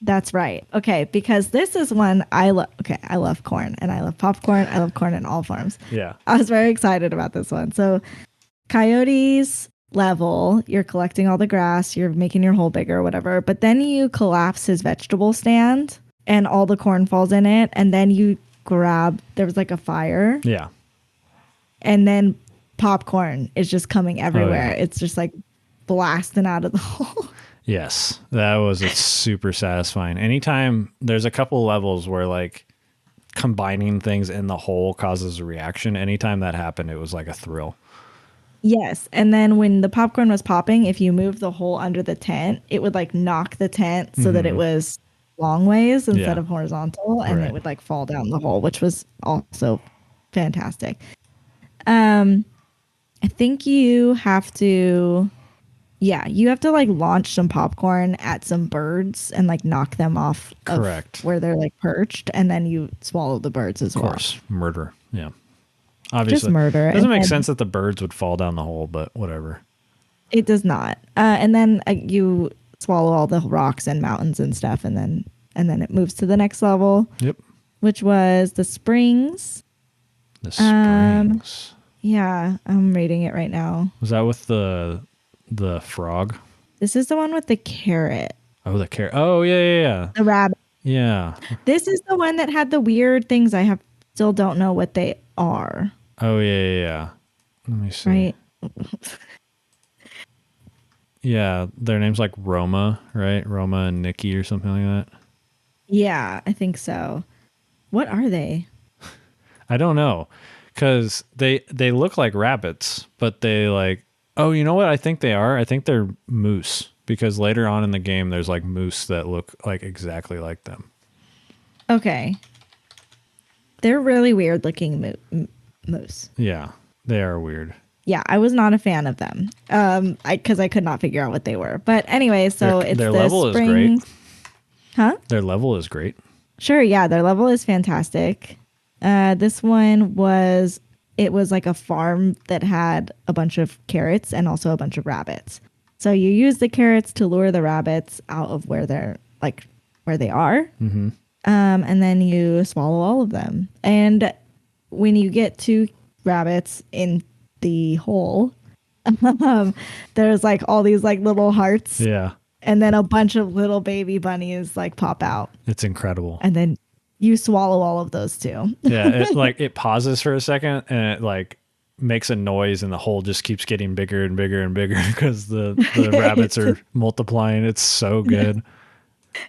That's right. Okay, because this is one I love. Okay, I love corn and I love popcorn. I love corn in all forms. Yeah. I was very excited about this one. So Coyote's level, you're collecting all the grass, you're making your hole bigger or whatever, but then you collapse his vegetable stand and all the corn falls in it, and then you grab, there was like a fire. Yeah. And then popcorn is just coming everywhere. Oh, yeah. It's just like blasting out of the hole. Yes, it's super satisfying. Anytime there's a couple levels where like combining things in the hole causes a reaction. Anytime that happened, it was like a thrill. Yes. And then when the popcorn was popping, if you moved the hole under the tent, it would like knock the tent so that it was long ways instead of horizontal, and it would like fall down the hole, which was also fantastic. I think you have to Yeah, you have to like launch some popcorn at some birds and like knock them off Correct. of where they're like perched, and then you swallow the birds as Of well. course, murder. Yeah, Just obviously. murder. Doesn't And make then sense that the birds would fall down the hole, but whatever. it does not. And then you swallow all the rocks and mountains and stuff, and then it moves to the next level, Yep. which was the springs. The springs. Yeah, I'm reading it right now. Was that with the frog? This is the one with the carrot, Oh, the carrot. Oh, yeah. the rabbit. Yeah. This is the one that had the weird things. I have still don't know what they are. Oh, yeah. Let me see. Right. Yeah, their name's like Roma, right? Roma and Nikki or something like that. Yeah, I think so. What are they? I don't know, because they look like rabbits, but they like. Oh, you know what? I think they are. I think they're moose, because later on in the game, there's like moose that look like exactly like them. Okay. They're really weird looking moose. Yeah, they are weird. Yeah, I was not a fan of them. Because I could not figure out what they were. But anyway, so it's their the level springs. is great. Huh? Their level is great. Sure, yeah, their level is fantastic. This one was like a farm that had a bunch of carrots and also a bunch of rabbits. So you use the carrots to lure the rabbits out of where they're like where they are. Mm-hmm. And then you swallow all of them. And when you get 2 rabbits in the hole, there's like all these like little hearts. Yeah, And then a bunch of little baby bunnies like pop out. it's incredible. And then you swallow all of those too. Yeah, it pauses for a second and it like makes a noise, and the hole just keeps getting bigger and bigger and bigger because the rabbits are multiplying. It's so good.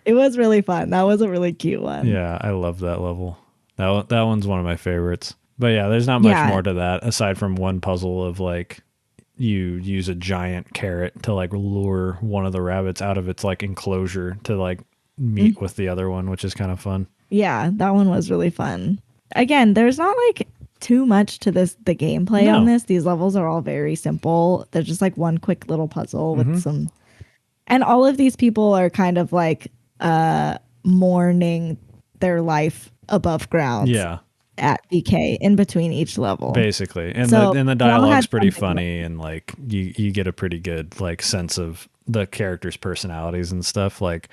It was really fun. That was a really cute one. Yeah, I love that level. That one's one of my favorites. But yeah, there's not much more to that aside from one puzzle of like you use a giant carrot to like lure one of the rabbits out of its like enclosure to like meet with the other one, which is kind of fun. Yeah, that one was really fun. Again, there's not like too much to the gameplay on this. These levels are all very simple. They're just like one quick little puzzle with some, and all of these people are kind of like mourning their life above ground. Yeah. At BK in between each level. Basically. And so the dialogue's pretty funny, and like you get a pretty good like sense of the characters' personalities and stuff. Like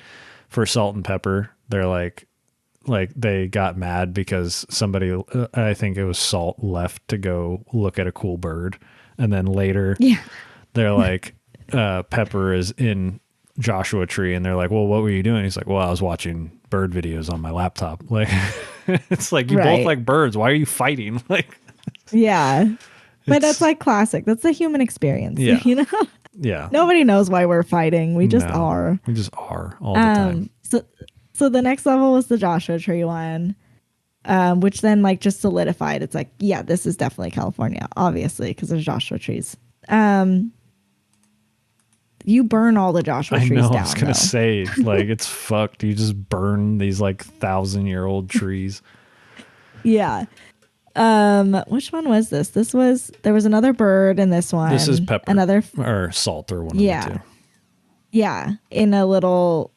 for Salt and Pepper, they're like they got mad because somebody, I think it was Salt, left to go look at a cool bird, and then later they're like Pepper is in Joshua Tree, and they're like, well, what were you doing? He's like, well, I was watching bird videos on my laptop. Like it's like you both like birds, why are you fighting? Like but that's like classic. That's the human experience. You know. Yeah, nobody knows why we're fighting. We just are all the time. So the next level was the Joshua Tree one, which then like just solidified. It's like, yeah, this is definitely California, obviously, because there's Joshua trees. You burn all the Joshua trees down. I was gonna say, like, it's fucked. You just burn these like 1,000-year-old trees. Yeah. Which one was this? There was another bird in this one. This is Pepper. Another or Salt, or one of the two. Yeah, in a little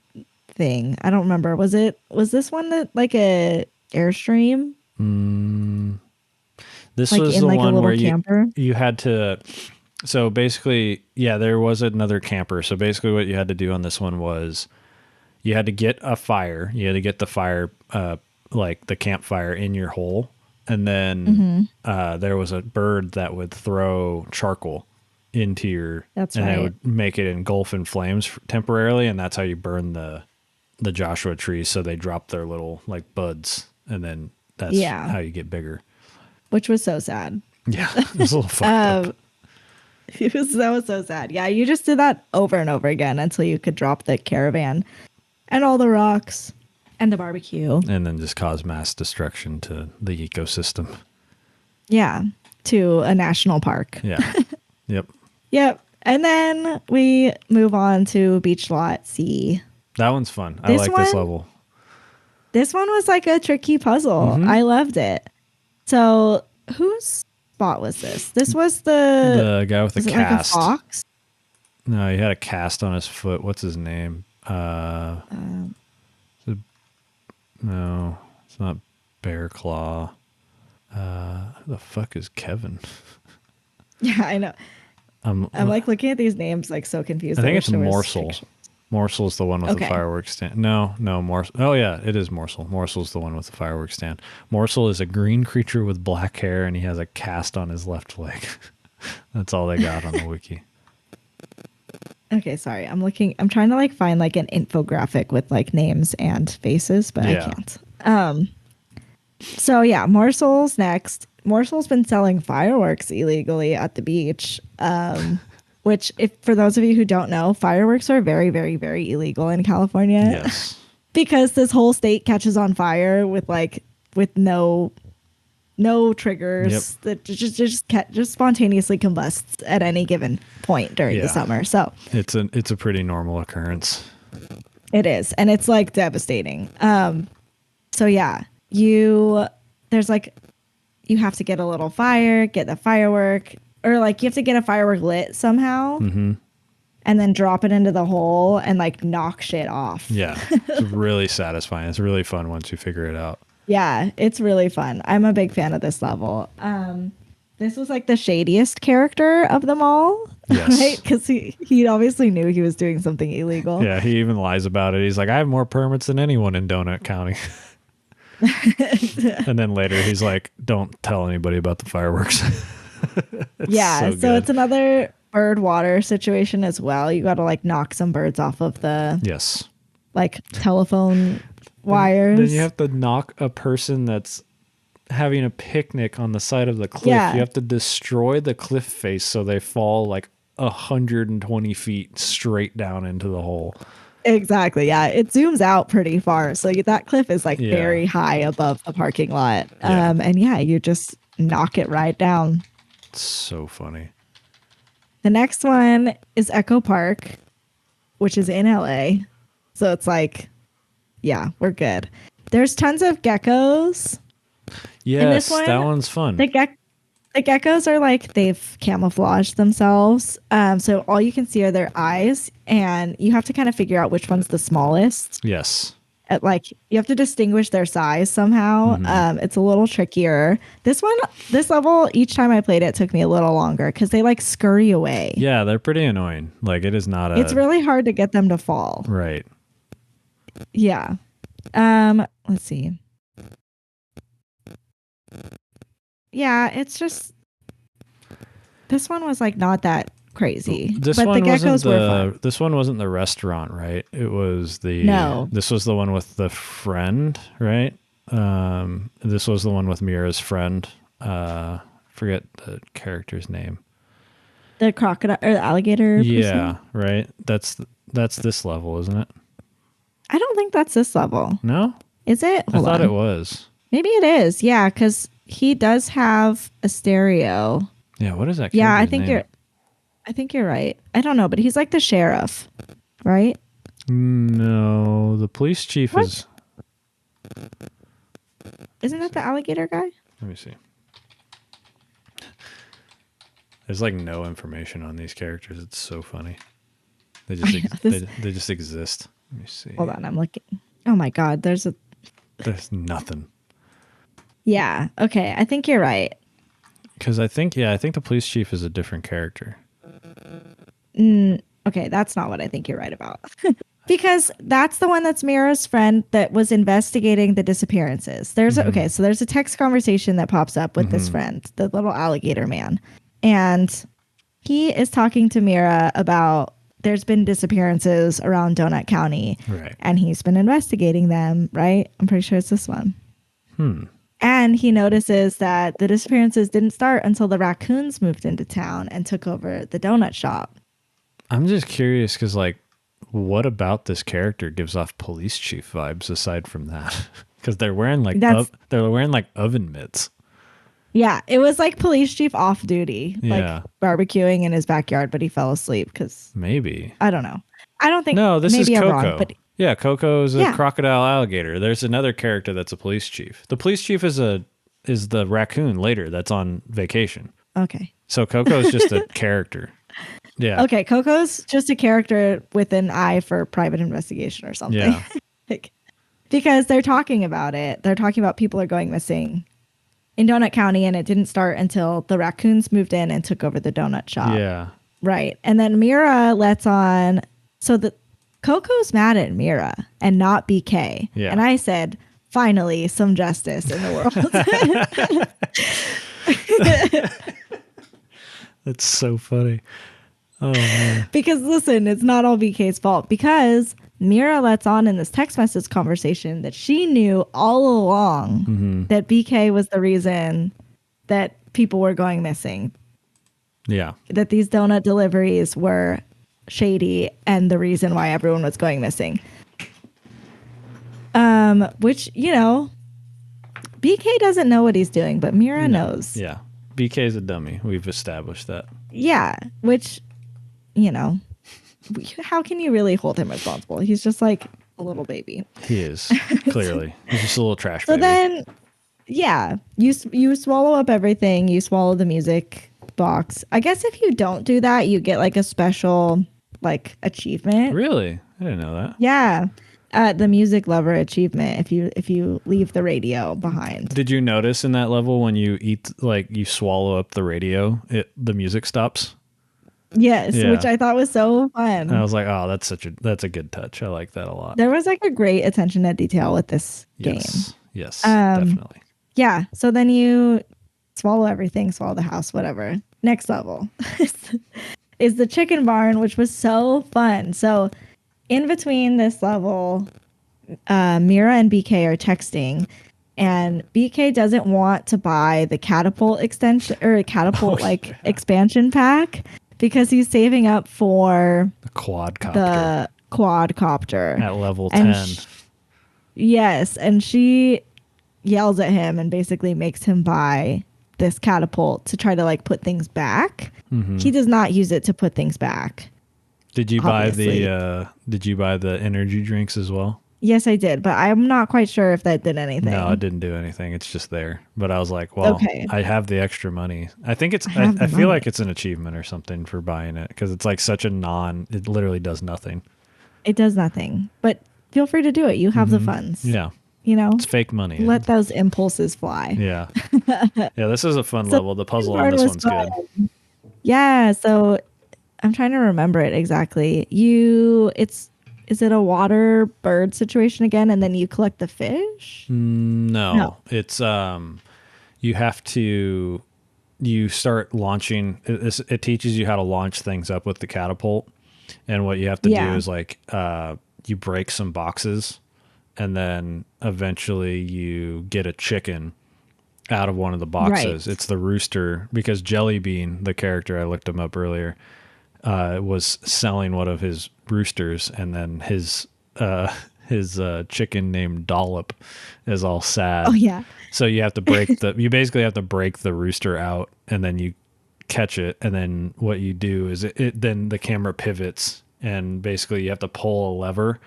thing. I don't remember. Was this one that like a Airstream? This like was in the like one a little where camper? you had to. So basically, yeah, there was another camper. So basically, what you had to do on this one was you had to get a fire. You had to get the fire, like the campfire, in your hole, and then there was a bird that would throw charcoal into your. That's and right. it would make it engulf in flames temporarily, and that's how you burn the Joshua trees. So they drop their little like buds, and then that's how you get bigger. Which was so sad. Yeah, it was a little fucked up. That was so sad. Yeah, you just did that over and over again until you could drop the caravan and all the rocks and the barbecue. And then just cause mass destruction to the ecosystem. Yeah, to a national park. Yeah. Yep. And then we move on to Beach Lot C. That one's fun. I like this level. This one was like a tricky puzzle. I loved it. So whose spot was this? This was the guy with the cast. Like a fox? No, he had a cast on his foot. What's his name? No, it's not Bear Claw. Who the fuck is Kevin? Yeah, I know. I'm like looking at these names, like so confused. I think it's Morsel. Morsel's the one with the fireworks stand. No, Morsel. Oh yeah, it is Morsel. Morsel's the one with the fireworks stand. Morsel is a green creature with black hair, and he has a cast on his left leg. That's all they got on the wiki. Okay, sorry. I'm trying to like find like an infographic with like names and faces, but I can't. So yeah, Morsel's next. Morsel's been selling fireworks illegally at the beach. Which, if for those of you who don't know, fireworks are very, very, very illegal in California. Yes. Because this whole state catches on fire with no triggers, that just spontaneously combusts at any given point during the summer. So it's a pretty normal occurrence. It is, and it's like devastating. So yeah, there's like you have to get a little fire, get the firework, or like you have to get a firework lit somehow. Mm-hmm. And then drop it into the hole and like knock shit off. Yeah, it's really satisfying. It's really fun once you figure it out. Yeah, it's really fun. I'm a big fan of this level. This was like the shadiest character of them all, yes. Right? Because he obviously knew he was doing something illegal. Yeah, he even lies about it. He's like, I have more permits than anyone in Donut County. And then later he's like, don't tell anybody about the fireworks. Yeah, so it's another bird water situation as well. You got to like knock some birds off of the like telephone wires. Then you have to knock a person that's having a picnic on the side of the cliff. Yeah. You have to destroy the cliff face so they fall like 120 feet straight down into the hole. Exactly. Yeah, it zooms out pretty far, so that cliff is like very high above the parking lot. And you just knock it right down. It's so funny. The next one is Echo Park, which is in LA. So it's like, yeah, we're good. There's tons of geckos. Yes, that one's fun. The geckos are like, they've camouflaged themselves. So all you can see are their eyes, and you have to kind of figure out which one's the smallest. Yes. You have to distinguish their size somehow. Mm-hmm. It's a little trickier. This level, each time I played it took me a little longer because they like scurry away. Yeah, they're pretty annoying. Like it is not it's really hard to get them to fall. Right. Yeah. Let's see. Yeah, it's just this one was like not that crazy. This one wasn't the restaurant, right? It was this was the one with the friend, right? This was the one with Mira's friend. Forget the character's name. The crocodile or the alligator Yeah, person? Right. That's this level, isn't it? I don't think that's this level. No? Is it? I thought it was. Maybe it is. Yeah, because he does have a stereo. Yeah, what is that? Yeah, I think you're right. I don't know, but he's like the sheriff, right? No, the police chief is. Isn't that the alligator guy? Let me see. There's like no information on these characters. It's so funny. They just they just exist. Let me see. Hold on, I'm looking. Oh my God, there's nothing. Yeah. Okay, I think you're right. Because I think the police chief is a different character. Okay, that's not what I think you're right about. Because that's the one that's Mira's friend that was investigating the disappearances. There's a text conversation that pops up with this friend, the little alligator man. And he is talking to Mira about there's been disappearances around Donut County. Right. And he's been investigating them, right? I'm pretty sure it's this one. And he notices that the disappearances didn't start until the raccoons moved into town and took over the donut shop. I'm just curious because, like, what about this character gives off police chief vibes aside from that? Because they're wearing like oven mitts. Yeah, it was like police chief off duty, like barbecuing in his backyard, but he fell asleep because maybe I don't know. I don't think. No, this is Coco. Wrong, but yeah, Coco is a crocodile alligator. There's another character that's a police chief. The police chief is the raccoon later that's on vacation. Okay. So Coco is just a character. Yeah. Okay, Coco's just a character with an eye for private investigation or something. Yeah. Like, because they're talking about it. They're talking about people are going missing in Donut County, and it didn't start until the raccoons moved in and took over the donut shop. Yeah. Right. And then Mira lets on. So the Coco's mad at Mira and not BK. Yeah. And I said, finally, some justice in the world. That's so funny. Oh, man. Because listen, it's not all BK's fault. Because Mira lets on in this text message conversation that she knew all along that BK was the reason that people were going missing. Yeah. That these donut deliveries were shady and the reason why everyone was going missing. Which, you know, BK doesn't know what he's doing, but Mira knows. Yeah. BK's a dummy. We've established that. Yeah. Which, you know, how can you really hold him responsible? He's just like a little baby. He is, clearly. He's just a little trash So baby. then, yeah, you swallow up everything. You swallow the music box. I guess if you don't do that, you get like a special like achievement. Really? I didn't know that. Yeah. The music lover achievement if you leave the radio behind. Did you notice in that level when you eat, like you swallow up the radio, the music stops? Yes, Yeah. which I thought was so fun. And I was like, oh, that's a good touch. I like that a lot. There was like a great attention to detail with this game. Yes, definitely. Yeah. So then you swallow everything, swallow the house, whatever. Next level is the chicken barn, which was so fun. So in between this level, Mira and BK are texting, and BK doesn't want to buy the catapult extension or catapult expansion pack because he's saving up for The quadcopter the quadcopter at level And 10. yes, and she yells at him and basically makes him buy this catapult to try to like put things back. He does not use it to put things back. Did you obviously. buy the energy drinks as well? Yes, I did, but I'm not quite sure if that did anything. No, it didn't do anything. It's just there. But I was like, well, Okay. I have the extra money. I think it's, have the I feel money. like it's an achievement or something for buying it because it's like such a it literally does nothing. It does nothing, but feel free to do it. You have the funds. Yeah. You know, It's fake money. let those impulses fly. Yeah. Yeah, this is a fun level. The puzzle on this one's good. Yeah, so I'm trying to remember it exactly. Is it a water bird situation again, and then you collect the fish? No. It's you start launching. It teaches you how to launch things up with the catapult, and what you have to do is like you break some boxes, and then eventually you get a chicken out of one of the boxes. It's the rooster, because Jellybean, the character, I looked him up earlier, was selling one of his roosters, and then his chicken named Dollop is all sad. Oh yeah. So you have to you basically have to break the rooster out, and then you catch it, and then what you do is then the camera pivots, and basically you have to pull a lever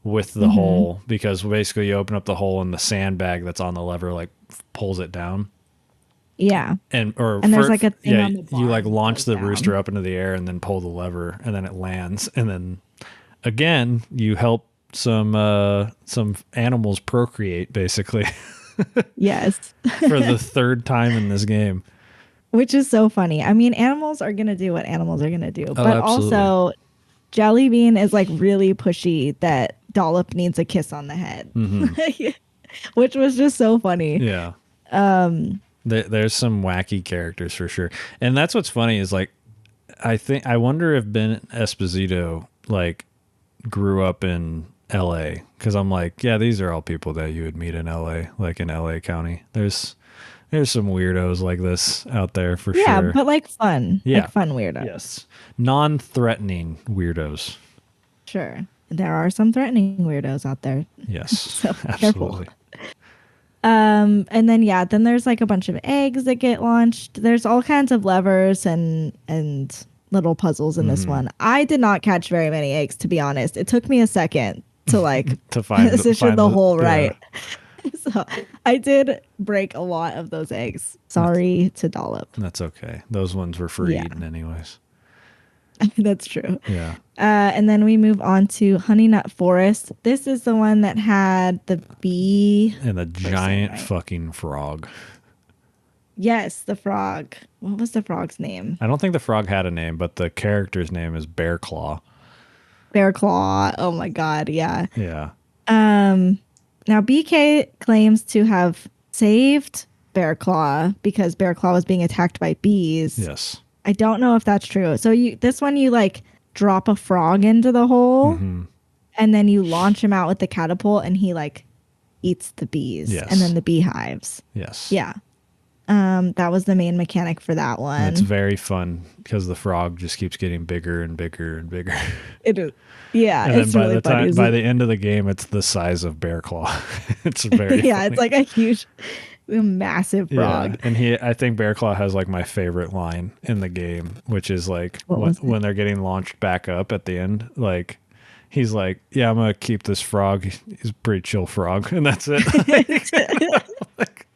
with the hole, because basically you open up the hole and the sandbag that's on the lever like pulls it down. Yeah. And there's like a thing on the bar you like that launch goes the down. rooster up into the air and then pull the lever, and then it lands, and then again you help some animals procreate basically Yes. for the third time in this game. Which is so funny. I mean, animals are going to do what animals are going to do. But absolutely. also, Jellybean is like really pushy that Dollop needs a kiss on the head. Which was just so funny. Yeah. There's some wacky characters for sure. And that's what's funny is like, I wonder if Ben Esposito like grew up in LA, because I'm like, yeah, these are all people that you would meet in LA, like in LA County. There's some weirdos like this out there for sure. Yeah, but like fun. Yeah. Like fun weirdos. Yes. Non-threatening weirdos. Sure. There are some threatening weirdos out there. Yes. So absolutely. careful. And then there's like a bunch of eggs that get launched. There's all kinds of levers and little puzzles in this one. I did not catch very many eggs, to be honest. It took me a second to like To find position the hole yeah. right. So I did break a lot of those eggs. Sorry to Dollop. That's okay. Those ones were for Yeah. eating anyways. That's true. Yeah. And then we move on to Honey Nut Forest. This is the one that had the bee And the person, giant right? fucking frog. Yes, the frog. What was the frog's name? I don't think the frog had a name, but the character's name is Bear Claw. Bear Claw. Oh my god, yeah. Yeah. Now BK claims to have saved Bear Claw because Bear Claw was being attacked by bees. Yes. I don't know if that's true. So this one you like drop a frog into the hole and then you launch him out with the catapult and he like eats the bees Yes. and then the beehives. Yes. Yeah. That was the main mechanic for that one. And it's very fun because the frog just keeps getting bigger and bigger and bigger. It is. Yeah, And it's then by really the funny. time, by the end of the game, it's the size of Bear Claw. It's very yeah, funny. it's like a huge, massive frog. Yeah. And I think Bear Claw has like my favorite line in the game, which is like when they're getting launched back up at the end, like he's like, "Yeah, I'm gonna keep this frog. He's a pretty chill frog," and that's it. Like,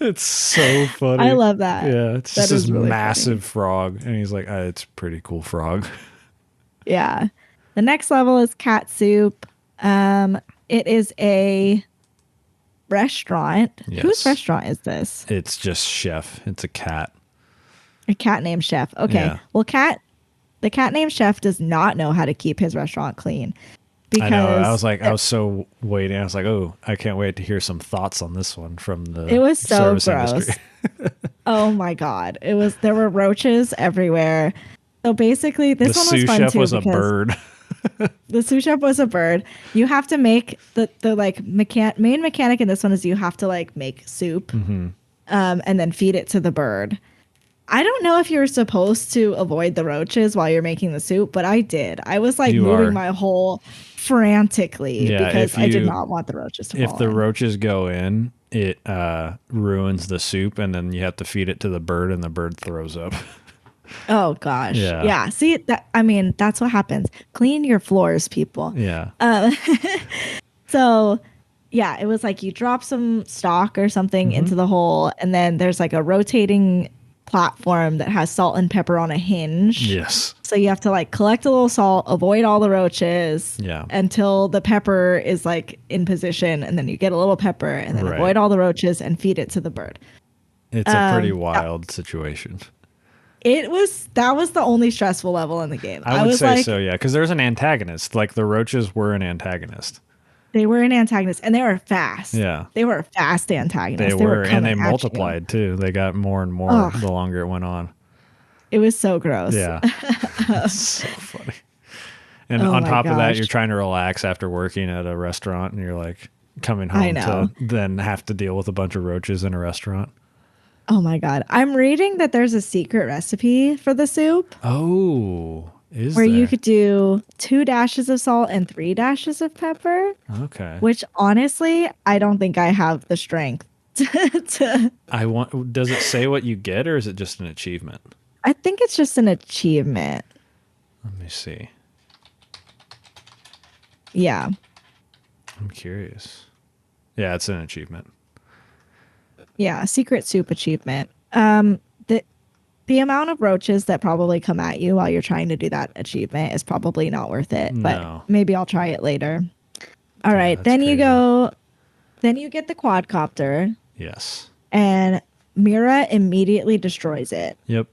it's so funny. I love that. Yeah, it's That just is this really massive frog, and he's like, "It's a pretty cool frog." Yeah. The next level is Cat Soup. It is a restaurant. Yes. Whose restaurant is this? It's just Chef. It's a cat. A cat named Chef. Okay. Yeah. Well, the cat named Chef does not know how to keep his restaurant clean. Because I know. I was so waiting. I was like, "Oh, I can't wait to hear some thoughts on this one from the it was so service gross. industry." Oh my god. There were roaches everywhere. So basically this one was sous fun chef too. was a bird. The sous chef was a bird. You have to make the like main mechanic in this one is you have to like make soup, and then feed it to the bird. I don't know if you're supposed to avoid the roaches while you're making the soup, but I did. I was like moving my hole frantically because I did not want the roaches to fall If the in. roaches go in, it ruins the soup, and then you have to feed it to the bird, and the bird throws up. Oh gosh. Yeah. Yeah. See that? I mean, that's what happens. Clean your floors, people. Yeah. So, yeah, it was like you drop some stock or something into the hole, and then there's like a rotating platform that has salt and pepper on a hinge. Yes. So you have to like collect a little salt, avoid all the roaches until the pepper is like in position, and then you get a little pepper and then avoid all the roaches and feed it to the bird. It's a pretty wild situation. That was the only stressful level in the game. I would was say like, so, yeah, because there's an antagonist. Like the roaches were an antagonist. They were an antagonist, and they were fast. Yeah. They were fast antagonists. They were, and they coming at multiplied too. They got more and more the longer it went on. It was so gross. Yeah. It's so funny. And on top of that, you're trying to relax after working at a restaurant, and you're like coming home to then have to deal with a bunch of roaches in a restaurant. Oh my God. I'm reading that there's a secret recipe for the soup. Oh, where you could do 2 dashes of salt and 3 dashes of pepper. Okay. Which honestly, I don't think I have the strength to. Does it say what you get, or is it just an achievement? I think it's just an achievement. Let me see. Yeah. I'm curious. Yeah, it's an achievement. Yeah, secret soup achievement. The amount of roaches that probably come at you while you're trying to do that achievement is probably not worth it. But maybe I'll try it later. All right, then crazy. Then you get the quadcopter. Yes. And Mira immediately destroys it. Yep.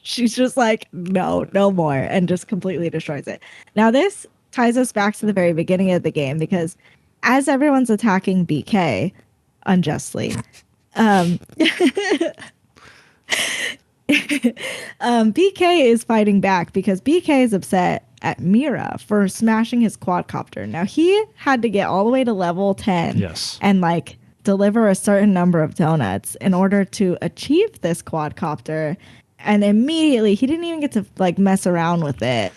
She's just like, no more, and just completely destroys it. Now this ties us back to the very beginning of the game, because as everyone's attacking BK unjustly, BK is fighting back because BK is upset at Mira for smashing his quadcopter. Now he had to get all the way to level 10 and like deliver a certain number of donuts in order to achieve this quadcopter, and immediately he didn't even get to like mess around with it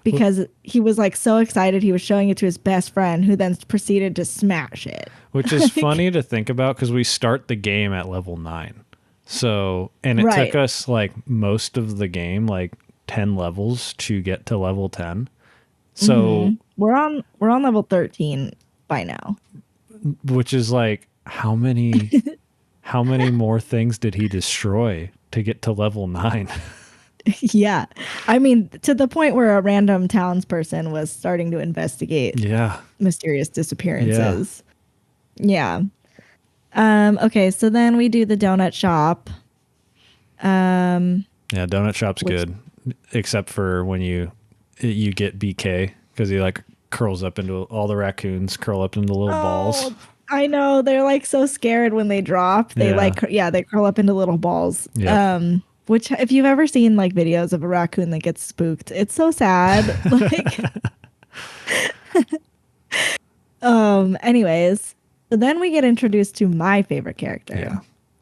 because he was like so excited. He was showing it to his best friend, who then proceeded to smash it, which is funny to think about because we start the game at level 9. So, and it took us like most of the game, like 10 levels to get to level 10. So we're on level 13 by now, which is like how many more things did he destroy to get to level 9? Yeah. I mean, to the point where a random townsperson was starting to investigate Yeah. mysterious Yeah. disappearances. Yeah. Okay, so then we do the donut shop. Yeah, donut shop's Which good, except for when you get BK because he like curls up into all the raccoons curl up into little balls. Oh, I know. They're like so scared when they drop. They Yeah. they curl up into little balls. Yep. Which if you've ever seen like videos of a raccoon that gets spooked, it's so sad. Like, anyways, so then we get introduced to my favorite character, Yeah.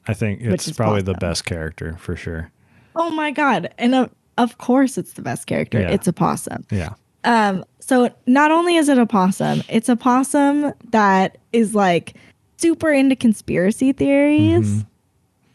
I think which it's is probably the Possum. best character for sure. Oh my God. And of course it's the best character. Yeah. It's a possum. Yeah. So not only is it a possum, it's a possum that is like super into conspiracy Mm-hmm. theories,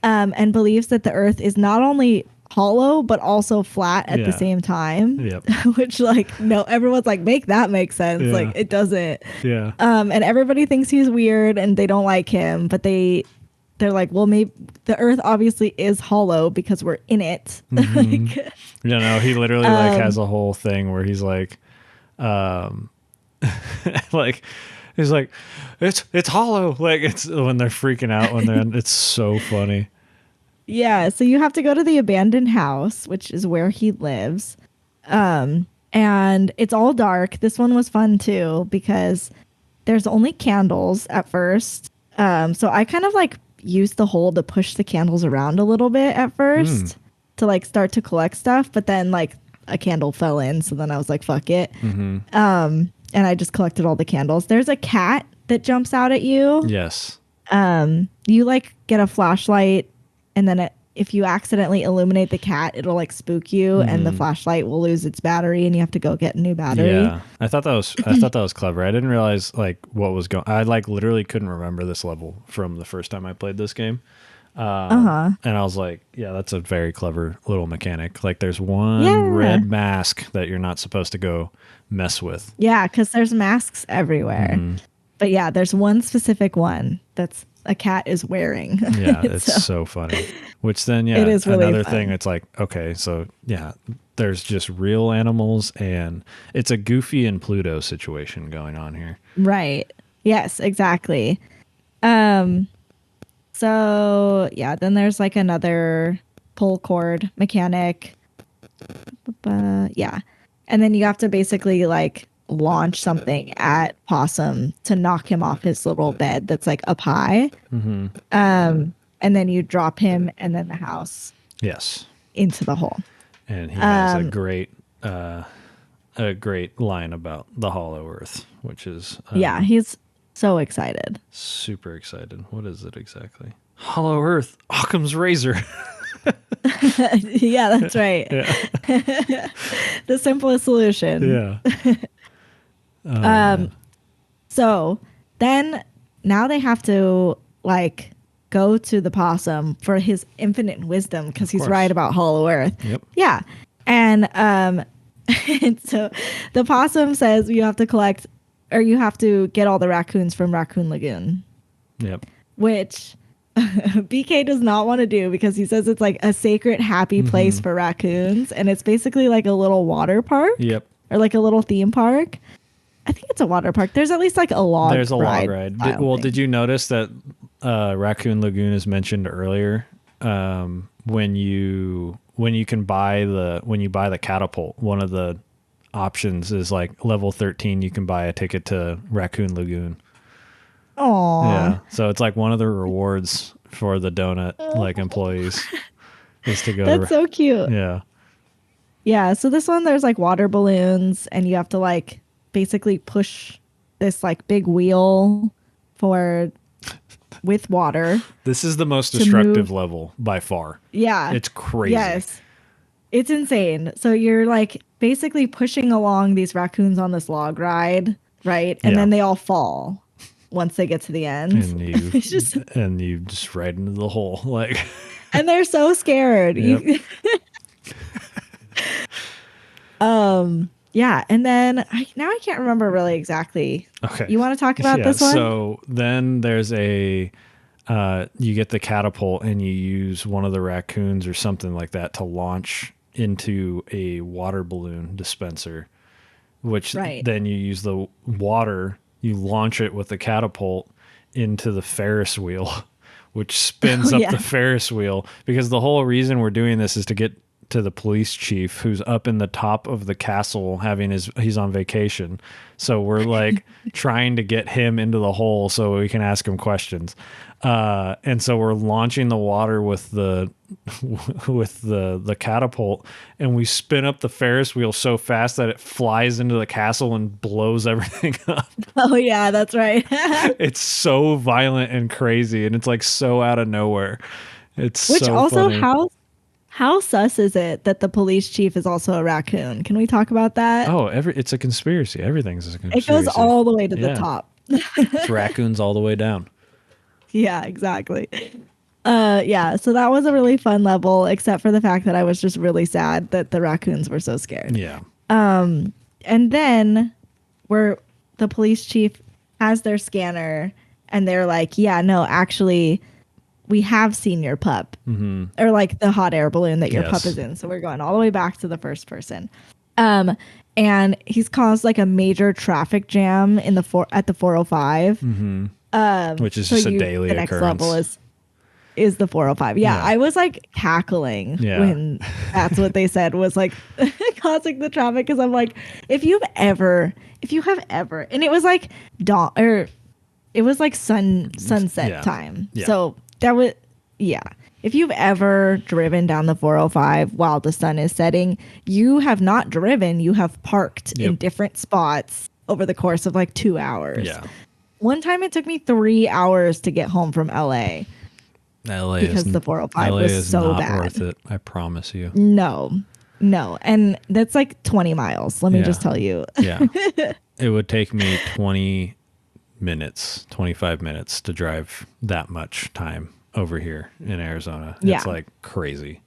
and believes that the earth is not only hollow but also flat at the Yeah. same time. Yep. Which like no, everyone's like, make that make sense. Like Yeah. it doesn't. Yeah. And everybody thinks he's weird and they don't like him, but they're like, well, maybe the earth obviously is hollow because we're in it. Mm-hmm. Like, You know, he literally like has a whole thing where he's like, like he's like, it's hollow. Like it's when they're freaking out when they're it's so funny. yeah, so you have to go to the abandoned house, which is where he lives. And it's all dark. This one was fun too because there's only candles at first. So I kind of like used the hole to push the candles around a little bit at first to like start to collect stuff, but then like a candle fell in, so then I was like, fuck it. And I just collected all the candles. There's a cat that jumps out at you. Yes. You like get a flashlight, and then if you accidentally illuminate the cat, it'll like spook you, and the flashlight will lose its battery, and you have to go get a new battery. Yeah. I thought that was clever. I didn't realize like what was going. I like literally couldn't remember this level from the first time I played this game. And I was like, yeah, that's a very clever little mechanic. Like there's one Yeah. red mask that you're not supposed to go mess with. Yeah, because there's masks everywhere. But yeah, there's one specific one that's a cat is wearing. Yeah, it's so funny. Which then, yeah, It is really another fun. thing. It's like, okay, so yeah, there's just real animals, and it's a Goofy and Pluto situation going on here. Right. Yes, exactly. So yeah, then there's like another pull cord mechanic. Yeah. And then you have to basically like launch something at Possum to knock him off his little bed that's like up high. And then you drop him and then the house Yes, into the hole. and he has a great line about the Hollow Earth, which is Yeah, he's so excited. super excited. What is it exactly? Hollow Earth, Occam's razor. Yeah, that's right. The simplest solution. Yeah. So then now they have to like go to the possum for his infinite wisdom because he's course. right about Hollow Earth. Yep. Yeah. And and so the possum says you have to collect or you have to get all the raccoons from Raccoon Lagoon, Yep. which BK does not want to do because he says it's like a sacred, happy place for raccoons. And it's basically like a little water park Yep. or like a little theme park. I think it's a water park. There's at least like a log There's a log ride. ride. style Well, thing. did you notice that Raccoon Lagoon is mentioned earlier? When you buy the catapult, one of the options is like level 13. You can buy a ticket to Raccoon Lagoon. Aw. Yeah, so it's like one of the rewards for the donut like employees is to go. That's so cute. Yeah. Yeah. So this one, there's like water balloons, and you have to like basically push this like big wheel with water. This is the most To destructive move- level by far. Yeah. It's crazy. Yes. It's insane. So you're like basically pushing along these raccoons on this log ride, right? And Yeah. then they all fall once they get to the end. And you It's just and you just ride into the hole like. and they're so scared. Yep. Yeah, and then I can't remember really exactly. Okay. You want to talk about this one? So then there's you get the catapult and you use one of the raccoons or something like that to launch into a water balloon dispenser, which Right. then you use the water, you launch it with the catapult into the Ferris wheel, which spins up yeah. the Ferris wheel, because the whole reason we're doing this is to get to the police chief who's up in the top of the castle having he's on vacation. So we're like trying to get him into the hole so we can ask him questions. And so we're launching the water with the catapult, and we spin up the Ferris wheel so fast that it flies into the castle and blows everything up. Oh yeah, that's right. It's so violent and crazy, and it's like so out of nowhere. It's Which so also, funny. how sus is it that the police chief is also a raccoon? Can we talk about that? Oh, it's a conspiracy. Everything's a conspiracy. It goes all the way to the Yeah. top. It's raccoons all the way down. Yeah, exactly. Yeah, so that was a really fun level, except for the fact that I was just really sad that the raccoons were so scared. Yeah. And then where the police chief has their scanner and they're like, yeah, no, actually, we have seen your pup, or like the hot air balloon that your Yes. pup is in. So we're going all the way back to the first person. And he's caused like a major traffic jam in at the 405. Which is just a daily the next occurrence. level is the 405. Yeah, I was like cackling when that's what they said was like causing the traffic, because I'm like, if you have ever, and it was like dawn, or it was like sunset time. Yeah. So that was, if you've ever driven down the 405 while the sun is setting, you have not driven, you have parked in different spots over the course of like 2 hours. Yeah. One time it took me 3 hours to get home from LA. LA because the 405 LA was is so not bad. worth it. I promise you. No. And that's like 20 miles. Let me just tell you. Yeah. It would take me 25 minutes to drive that much time over here in Arizona. Yeah. It's like crazy.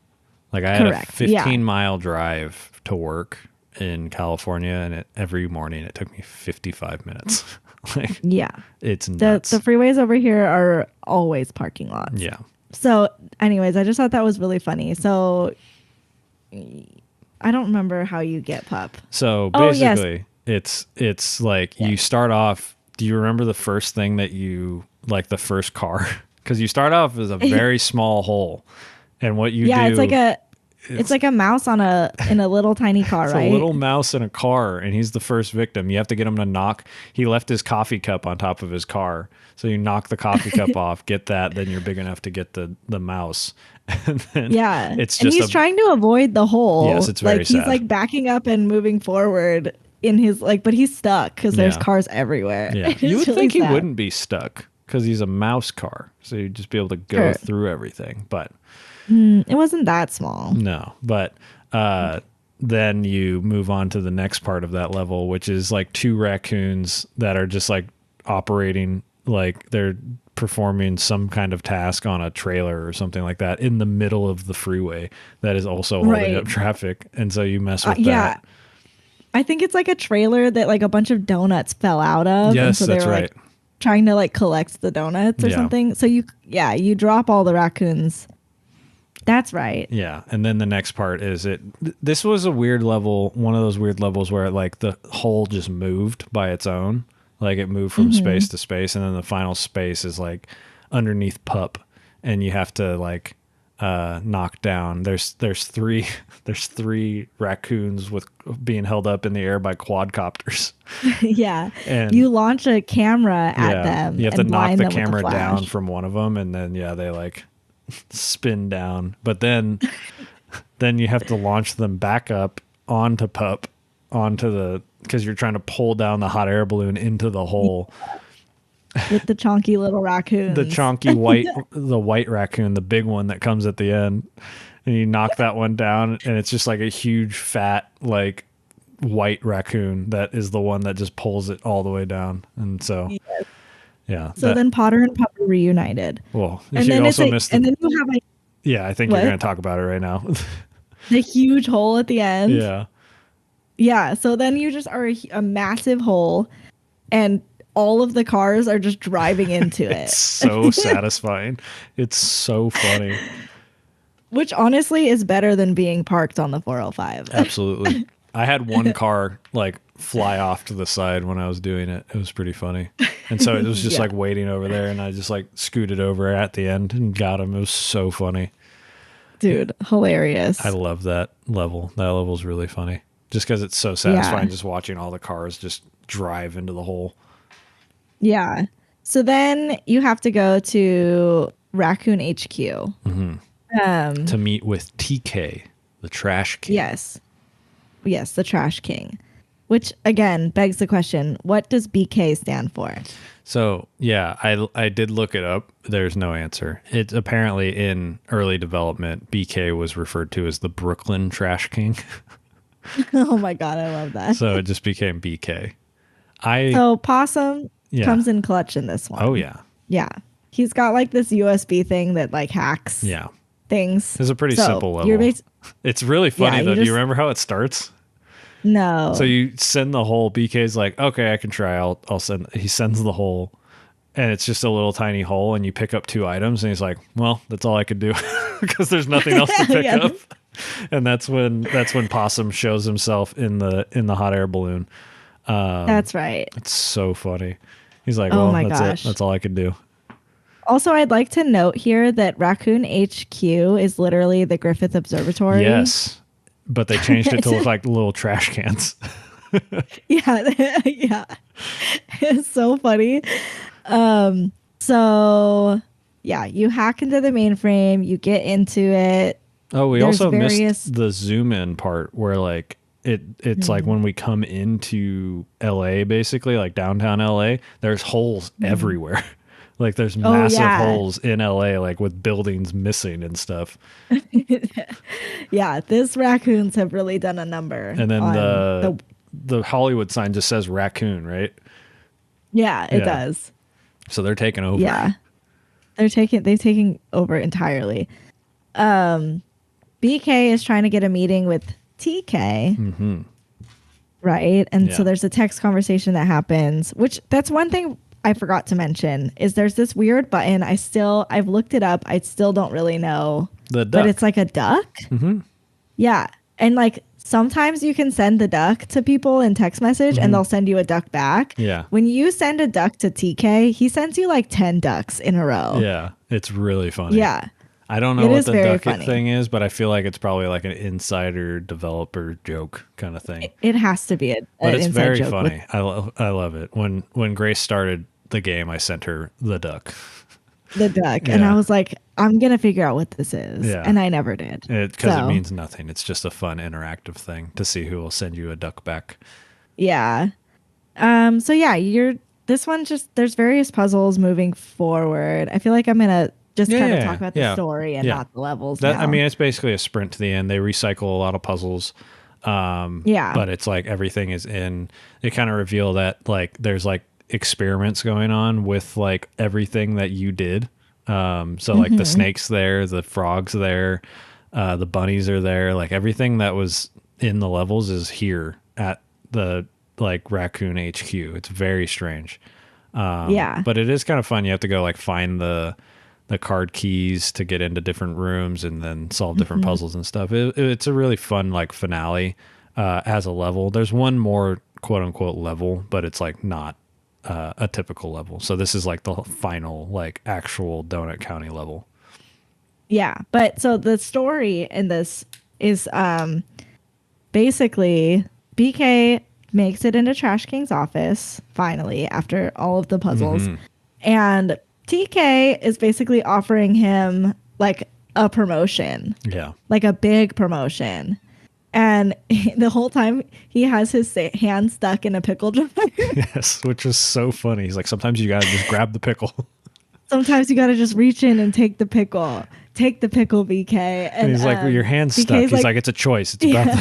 Like I had a 15-mile drive to work in California, and every morning it took me 55 minutes. Like, it's nuts. The freeways over here are always parking lots. Yeah. So anyways, I just thought that was really funny. So I don't remember how you get pup. So basically it's like you start off. Do you remember the first thing that you, like the first car? Because you start off as a very small hole, and what you do, it's like a mouse in a little tiny car, it's right? a little mouse in a car, and he's the first victim. You have to get him to knock. He left his coffee cup on top of his car, so you knock the coffee cup off, get that, then you're big enough to get the mouse. And then it's just he's trying to avoid the hole. Yes, it's very sad. He's like backing up and moving forward in his but he's stuck because there's cars everywhere. Yeah, you would think he wouldn't be stuck because he's a mouse car, so you'd just be able to go through everything, but. It wasn't that small. No, but then you move on to the next part of that level, which is like two raccoons that are just like operating, like they're performing some kind of task on a trailer or something like that in the middle of the freeway that is also holding up traffic. And so you mess with that. I think it's like a trailer that like a bunch of donuts fell out of. Yes, and so they that's were right. like trying to like collect the donuts or something. So you drop all the raccoons. That's right. Yeah. And then the next part is this was a weird level, one of those weird levels where like the hole just moved by its own. Like it moved from space to space. And then the final space is like underneath pup. And you have to like knock down. There's three raccoons being held up in the air by quadcopters. Yeah. And you launch a camera at them. You have to knock the camera flash down from one of them. And then, they like spin down, but then you have to launch them back up onto pup, because you're trying to pull down the hot air balloon into the hole with the chonky little raccoons. The chonky white raccoon, the big one that comes at the end, and you knock that one down, and it's just like a huge fat like white raccoon that is the one that just pulls it all the way down. And so so then Potter and Pup are reunited. Well, and then and then you have I think you're going to talk about it right now. The huge hole at the end. Yeah. So then you just are a massive hole, and all of the cars are just driving into it. It's so satisfying. It's so funny. Which honestly is better than being parked on the 405. Absolutely. I had one car like fly off to the side when I was doing it. It was pretty funny. And so it was just like waiting over there, and I just like scooted over at the end and got him. It was so funny. Dude, hilarious. I love that level. That level's really funny. Just because it's so satisfying just watching all the cars just drive into the hole. Yeah. So then you have to go to Raccoon HQ. To meet with TK, the Trash King. Yes. Yes, the Trash King. Which, again, begs the question, what does BK stand for? So, yeah, I did look it up. There's no answer. It's apparently in early development, BK was referred to as the Brooklyn Trash King. Oh my God, I love that. So it just became BK. So Possum comes in clutch in this one. Oh, yeah. Yeah. He's got like this USB thing that like hacks things. It's a pretty simple level. It's really funny though. Do you remember how it starts? No. So you send the hole. BK's like, okay, I can try. I'll send. He sends the hole, and it's just a little tiny hole, and you pick up 2 items, and he's like, well, that's all I could do because there's nothing else to pick up. And that's when Possum shows himself in the hot air balloon. That's right. It's so funny. He's like, well, that's it. That's all I could do. Also, I'd like to note here that Raccoon HQ is literally the Griffith Observatory. Yes, but they changed it to look like little trash cans. Yeah. It's so funny. So, yeah, you hack into the mainframe, you get into it. Oh, we also missed the zoom in part where like it's like when we come into LA, basically like downtown LA, there's holes everywhere. Like there's massive holes in LA, like with buildings missing and stuff. Yeah, this raccoons have really done a number. And then the Hollywood sign just says raccoon, right? Yeah, it does. So they're taking over. Yeah, they've taken over entirely. BK is trying to get a meeting with TK, right? And so there's a text conversation that happens, which that's one thing I forgot to mention is there's this weird button. I've looked it up. I still don't really know. The duck. But it's like a duck. Yeah. And like sometimes you can send the duck to people in text message and they'll send you a duck back. Yeah. When you send a duck to TK, he sends you like 10 ducks in a row. Yeah. It's really funny. Yeah. I don't know what the duck thing is, but I feel like it's probably like an insider developer joke kind of thing. It has to be but it's very funny. I love it. When Grace started the game, I sent her the duck. The duck. And I was like, I'm going to figure out what this is. Yeah. And I never did. Because it means nothing. It's just a fun interactive thing to see who will send you a duck back. Yeah. So yeah, this one just, there's various puzzles moving forward. I feel like I'm going to just kind of talk about the story and not the levels. I mean, it's basically a sprint to the end. They recycle a lot of puzzles. But it's like everything is in, they kind of reveal that like there's like experiments going on with like everything that you did. So like the snakes there, the frogs there, the bunnies are there, like everything that was in the levels is here at the like Raccoon HQ. It's very strange. But it is kind of fun. You have to go like find the card keys to get into different rooms and then solve different puzzles and stuff. It's a really fun like finale as a level. There's one more quote unquote level, but it's like not a typical level. So this is like the final like actual Donut County level. Yeah, but so the story in this is basically BK makes it into Trash King's office finally after all of the puzzles. And TK is basically offering him like a promotion. Yeah. Like a big promotion. And the whole time he has his hand stuck in a pickle jar. Yes, which is so funny. He's like, sometimes you got to just grab the pickle. Sometimes you got to just reach in and take the pickle. Take the pickle, BK. And he's like, well, your hand's stuck. He's like, it's a choice. It's about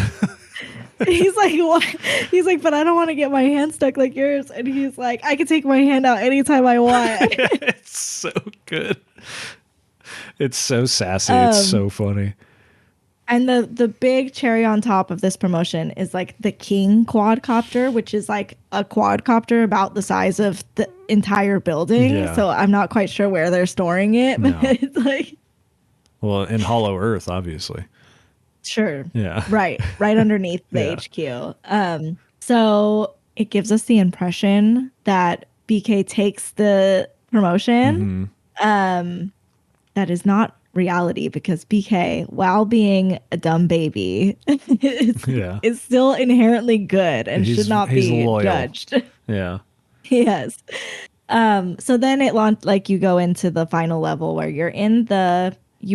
He's like, what? He's like, but I don't want to get my hand stuck like yours. And he's like, I can take my hand out anytime I want. It's so good. It's so sassy. It's so funny. And the big cherry on top of this promotion is like the King quadcopter, which is like a quadcopter about the size of the entire building. Yeah. So I'm not quite sure where they're storing it, but it's like Well, in Hollow Earth, obviously. Sure. Yeah. Right underneath the Yeah. HQ. So it gives us the impression that BK takes the promotion. That is not reality because BK, while being a dumb baby, Yeah. is still inherently good and should not he's be loyal. judged. Yeah. Yes. So then it launched, like, you go into the final level where you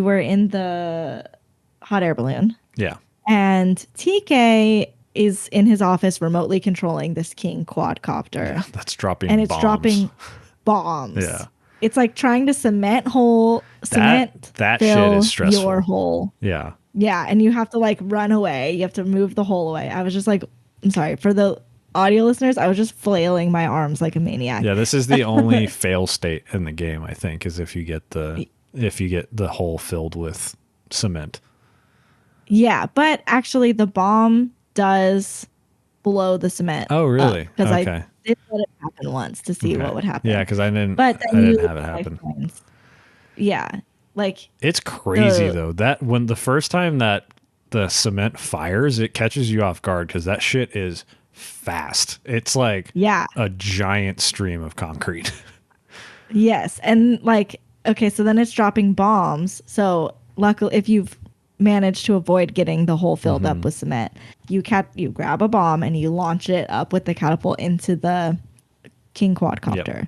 were in the hot air balloon, Yeah. and TK is in his office remotely controlling this King quadcopter. Yeah, that's dropping and it's bombs. dropping bombs. Yeah. It's like trying to cement That fill shit is stressful. your hole. Yeah. Yeah, and you have to like run away. You have to move the hole away. I was just like, I'm sorry for the audio listeners. I was just flailing my arms like a maniac. Yeah, this is the only fail state in the game, I think, is if you get the hole filled with cement. Yeah, but actually the bomb does blow the cement. Oh, really? Because Okay. I did let it happen once to see what would happen. Yeah, because I didn't But then have it happen. Yeah. Like, it's crazy though. That when the first time that the cement fires, it catches you off guard because that shit is fast. It's like a giant stream of concrete. Yes. And like, okay, so then it's dropping bombs. So luckily, if you've managed to avoid getting the hole filled up with cement, you grab a bomb and you launch it up with the catapult into the King quadcopter.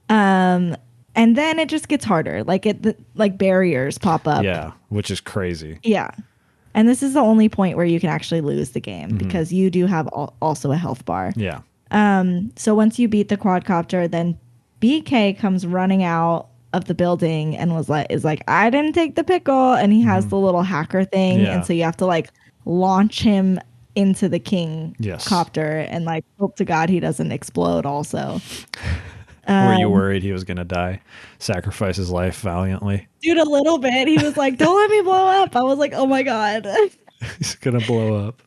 Yep. And then it just gets harder. Like barriers pop up. Yeah, which is crazy. Yeah. And this is the only point where you can actually lose the game because you do have also a health bar. Yeah. So once you beat the quadcopter, then BK comes running out of the building and is like, I didn't take the pickle. And he has the little hacker thing. Yeah. And so you have to like launch him into the King copter and like hope to God he doesn't explode also. Were you worried he was going to die? Sacrifice his life valiantly? Dude, a little bit. He was like, don't let me blow up. I was like, oh my God. He's going to blow up.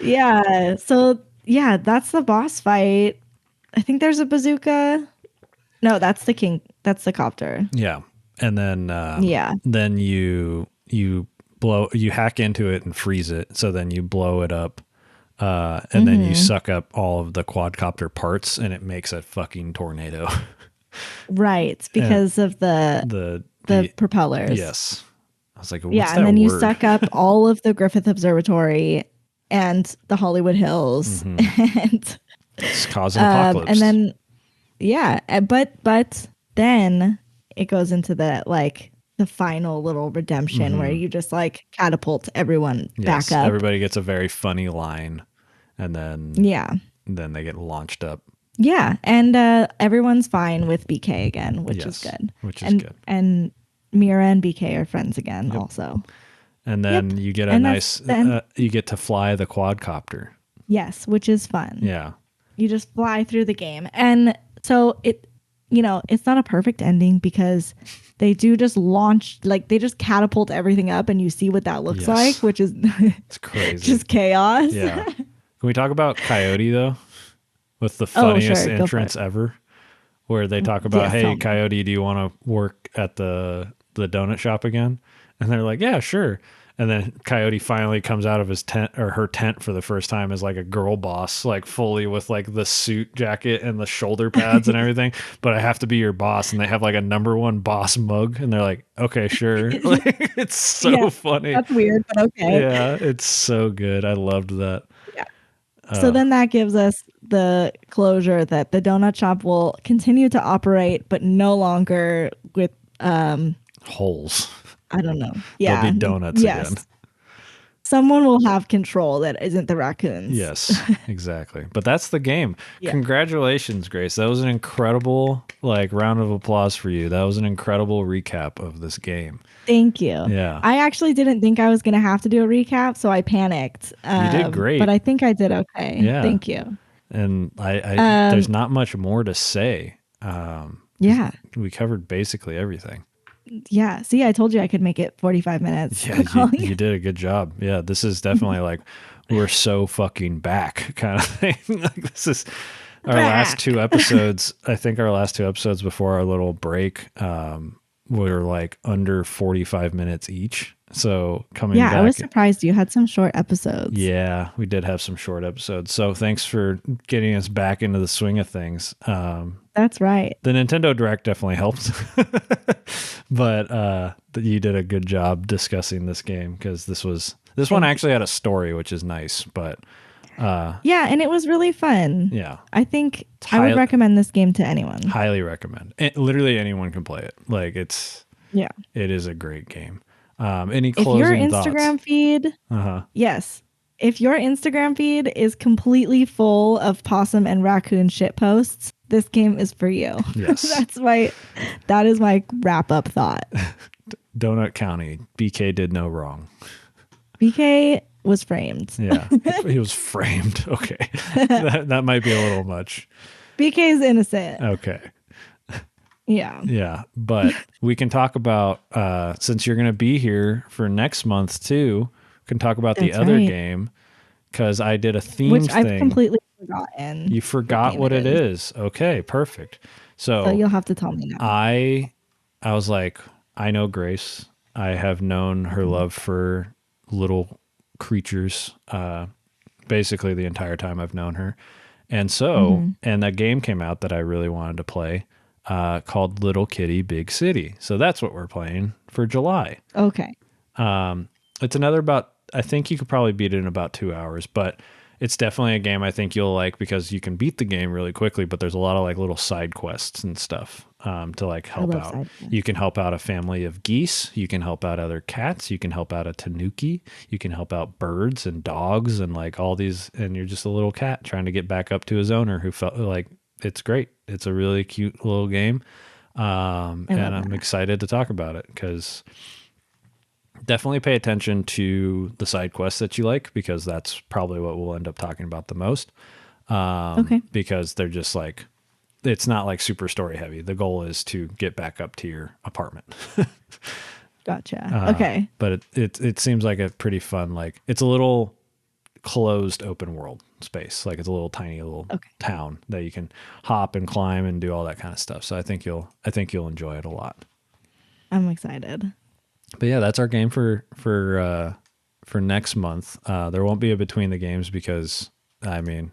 Yeah. So, yeah, that's the boss fight. I think there's a bazooka. No, that's the King. That's the copter. Yeah. And then then you hack into it and freeze it. So then you blow it up. And then you suck up all of the quadcopter parts and it makes a fucking tornado. Right. Because of the propellers. Yes. I was like, what's and then you word? suck up all of the Griffith Observatory and the Hollywood Hills. And it's causing apocalypse. And then, but then it goes into the final little redemption where you just like catapult everyone back up. Everybody gets a very funny line. And then then they get launched up. Yeah, and everyone's fine with BK again, which is good. Good. And Mira and BK are friends again also. And then you get you get to fly the quadcopter. Yes, which is fun. Yeah. You just fly through the game. And so it's not a perfect ending because they do just launch, like they just catapult everything up and you see what that looks like, which is it's crazy. Just chaos. Yeah. Can we talk about Coyote though? With the funniest entrance ever, where they talk about, hey, Coyote, do you want to work at the donut shop again? And they're like, yeah, sure. And then Coyote finally comes out of his tent or her tent for the first time as like a girl boss, like fully with like the suit jacket and the shoulder pads and everything. But I have to be your boss. And they have like a #1 boss mug. And they're like, okay, sure. Like, it's so funny. That's weird, but okay. Yeah, it's so good. I loved that. Yeah. So then that gives us the closure that the donut shop will continue to operate, but no longer with holes. I don't know. Yeah. There'll be donuts again. Someone will have control that isn't the raccoons. Yes, exactly. But that's the game. Yeah. Congratulations, Grace. That was an incredible round of applause for you. That was an incredible recap of this game. Thank you. Yeah. I actually didn't think I was going to have to do a recap, so I panicked. You did great. But I think I did okay. Yeah. Thank you. And I there's not much more to say. We covered basically everything. Yeah. See, I told you I could make it 45 minutes. Yeah, you did a good job. Yeah, this is definitely like we're so fucking back kind of thing. Like this is our last 2 episodes. I think our last 2 episodes before our little break were like under 45 minutes each. So coming Yeah, back. I was surprised you had some short episodes. Yeah, we did have some short episodes. So thanks for getting us back into the swing of things. That's right. The Nintendo Direct definitely helped. But you did a good job discussing this game because this one actually had a story, which is nice. But yeah, and it was really fun. yeah, I think I would recommend this game to anyone. Highly recommend. Literally anyone can play it. Like it is a great game. Any closing thoughts? If your Instagram feed, yes, if your Instagram feed is completely full of possum and raccoon shit posts, this game is for you. Yes, that is my wrap up thought. Donut County, BK did no wrong. BK was framed. Yeah, he was framed. Okay, that might be a little much. BK is innocent. Okay. Yeah, but we can talk about since you're going to be here for next month too. We can talk about the other game because I did a theme thing. I've completely forgotten. You forgot what it is. Okay, perfect. So you'll have to tell me now. I was like, I know Grace. I have known her love for little creatures basically the entire time I've known her, and so and that game came out that I really wanted to play. Called Little Kitty Big City. So that's what we're playing for July. Okay. It's another I think you could probably beat it in about 2 hours, but it's definitely a game I think you'll like because you can beat the game really quickly, but there's a lot of like little side quests and stuff to like help out. You can help out a family of geese. You can help out other cats. You can help out a tanuki. You can help out birds and dogs and like all these, and you're just a little cat trying to get back up to his owner who felt like it's great. It's a really cute little game. And I'm excited to talk about it because definitely pay attention to the side quests that you like because that's probably what we'll end up talking about the most. Okay. Because they're just like, it's not like super story heavy. The goal is to get back up to your apartment. Gotcha. Okay. But it seems like a pretty fun, like it's a little closed open world space. Like it's a little tiny little town that you can hop and climb and do all that kind of stuff. So I think you'll enjoy it a lot. I'm excited. But yeah, that's our game for next month. There won't be a between the games because I mean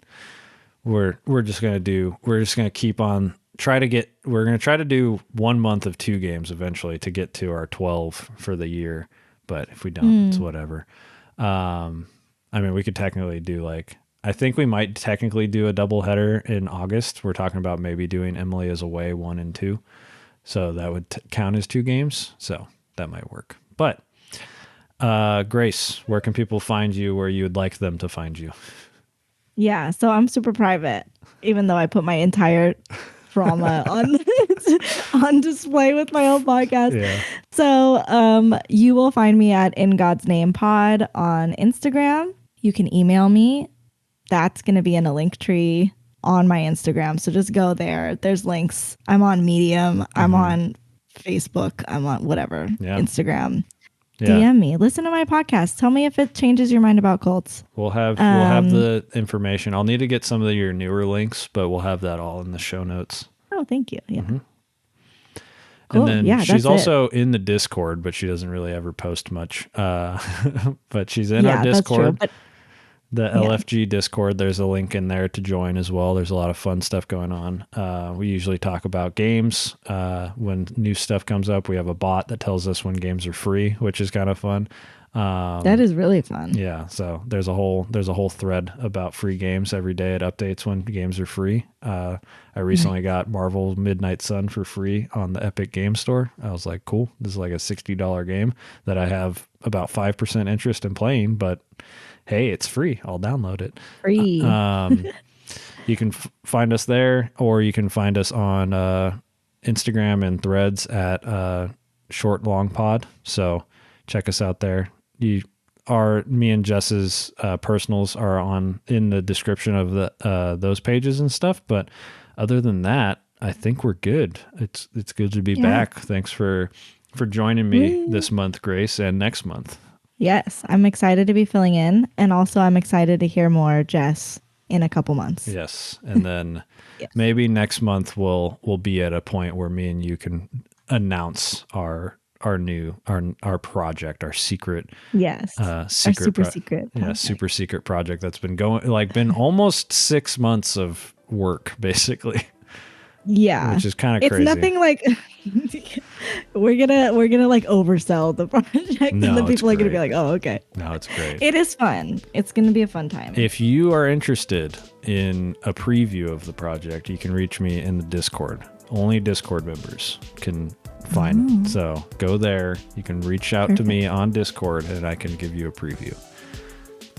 we're just gonna keep on we're gonna try to do 1 month of 2 games eventually to get to our 12 for the year. But if we don't, it's whatever. I mean, we could technically do I think we might technically do a double header in August. We're talking about maybe doing Emily is Away 1 and 2. So that would count as 2 games. So that might work. But Grace, where can people find you where you would like them to find you? Yeah, so I'm super private, even though I put my entire trauma on display with my own podcast. Yeah. So you will find me at ingodsnamepod on Instagram. You can email me. That's going to be in a link tree on my Instagram. So just go there. There's links. I'm on Medium. I'm on Facebook. I'm on whatever. Yeah. Instagram. Yeah. DM me. Listen to my podcast. Tell me if it changes your mind about cults. We'll have the information. I'll need to get some of your newer links, but we'll have that all in the show notes. Oh, thank you. Yeah. Cool. And then she's also in the Discord, but she doesn't really ever post much. But she's in our Discord. That's true, the LFG Discord, there's a link in there to join as well. There's a lot of fun stuff going on. We usually talk about games. When new stuff comes up, we have a bot that tells us when games are free, which is kind of fun. That is really fun. Yeah, so there's a whole thread about free games every day. It updates when games are free. I recently got Marvel Midnight Sun for free on the Epic Game Store. I was like, cool. This is like a $60 game that I have about 5% interest in playing, but hey, it's free. I'll download it. Free. You can find us there, or you can find us on Instagram and Threads at Short Long Pod. So check us out there. Me and Jess's personals are in the description of those pages and stuff. But other than that, I think we're good. It's good to be back. Thanks for joining me this month, Grace, and next month. Yes, I'm excited to be filling in, and also I'm excited to hear more Jess in a couple months. Yes, and then maybe next month we'll be at a point where me and you can announce our project, our secret Yes. Our super secret project. super secret project that's been been almost 6 months of work basically. Yeah. Which is kind of crazy. It's nothing like we're gonna like oversell the project and then people are gonna be like, oh, okay. No, it's great. It is fun. It's gonna be a fun time. If you are interested in a preview of the project, you can reach me in the Discord. Only Discord members can find it. So go there. You can reach out to me on Discord and I can give you a preview.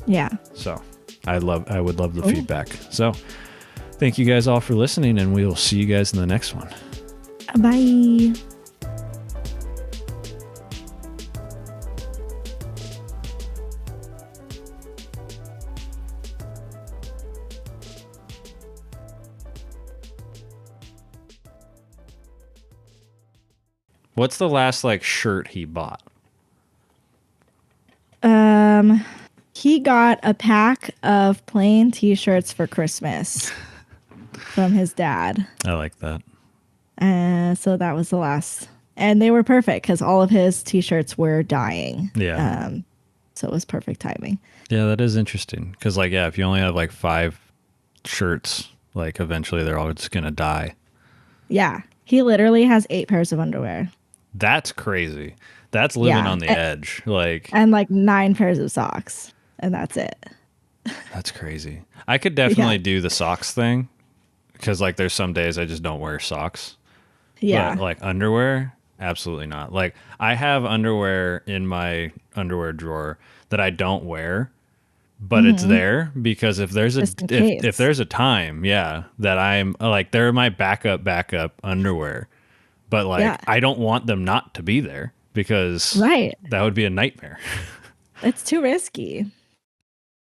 Yeah. So I would love the feedback. So thank you guys all for listening, and we will see you guys in the next one. Bye. What's the last like shirt he bought? He got a pack of plain t-shirts for Christmas from his dad. I like that. So that was the last, and they were perfect because all of his t-shirts were dying. Yeah. So it was perfect timing. Yeah, that is interesting. Because if you only have like 5 shirts, like eventually they're all just gonna die. Yeah, he literally has 8 pairs of underwear. That's crazy. That's living on the edge. And like 9 pairs of socks, and that's it. That's crazy. I could definitely do the socks thing because like there's some days I just don't wear socks. Yeah. But like underwear, absolutely not. Like I have underwear in my underwear drawer that I don't wear, but it's there because if there's if there's a time, that I'm like they're my backup underwear. But like I don't want them not to be there because that would be a nightmare. It's too risky.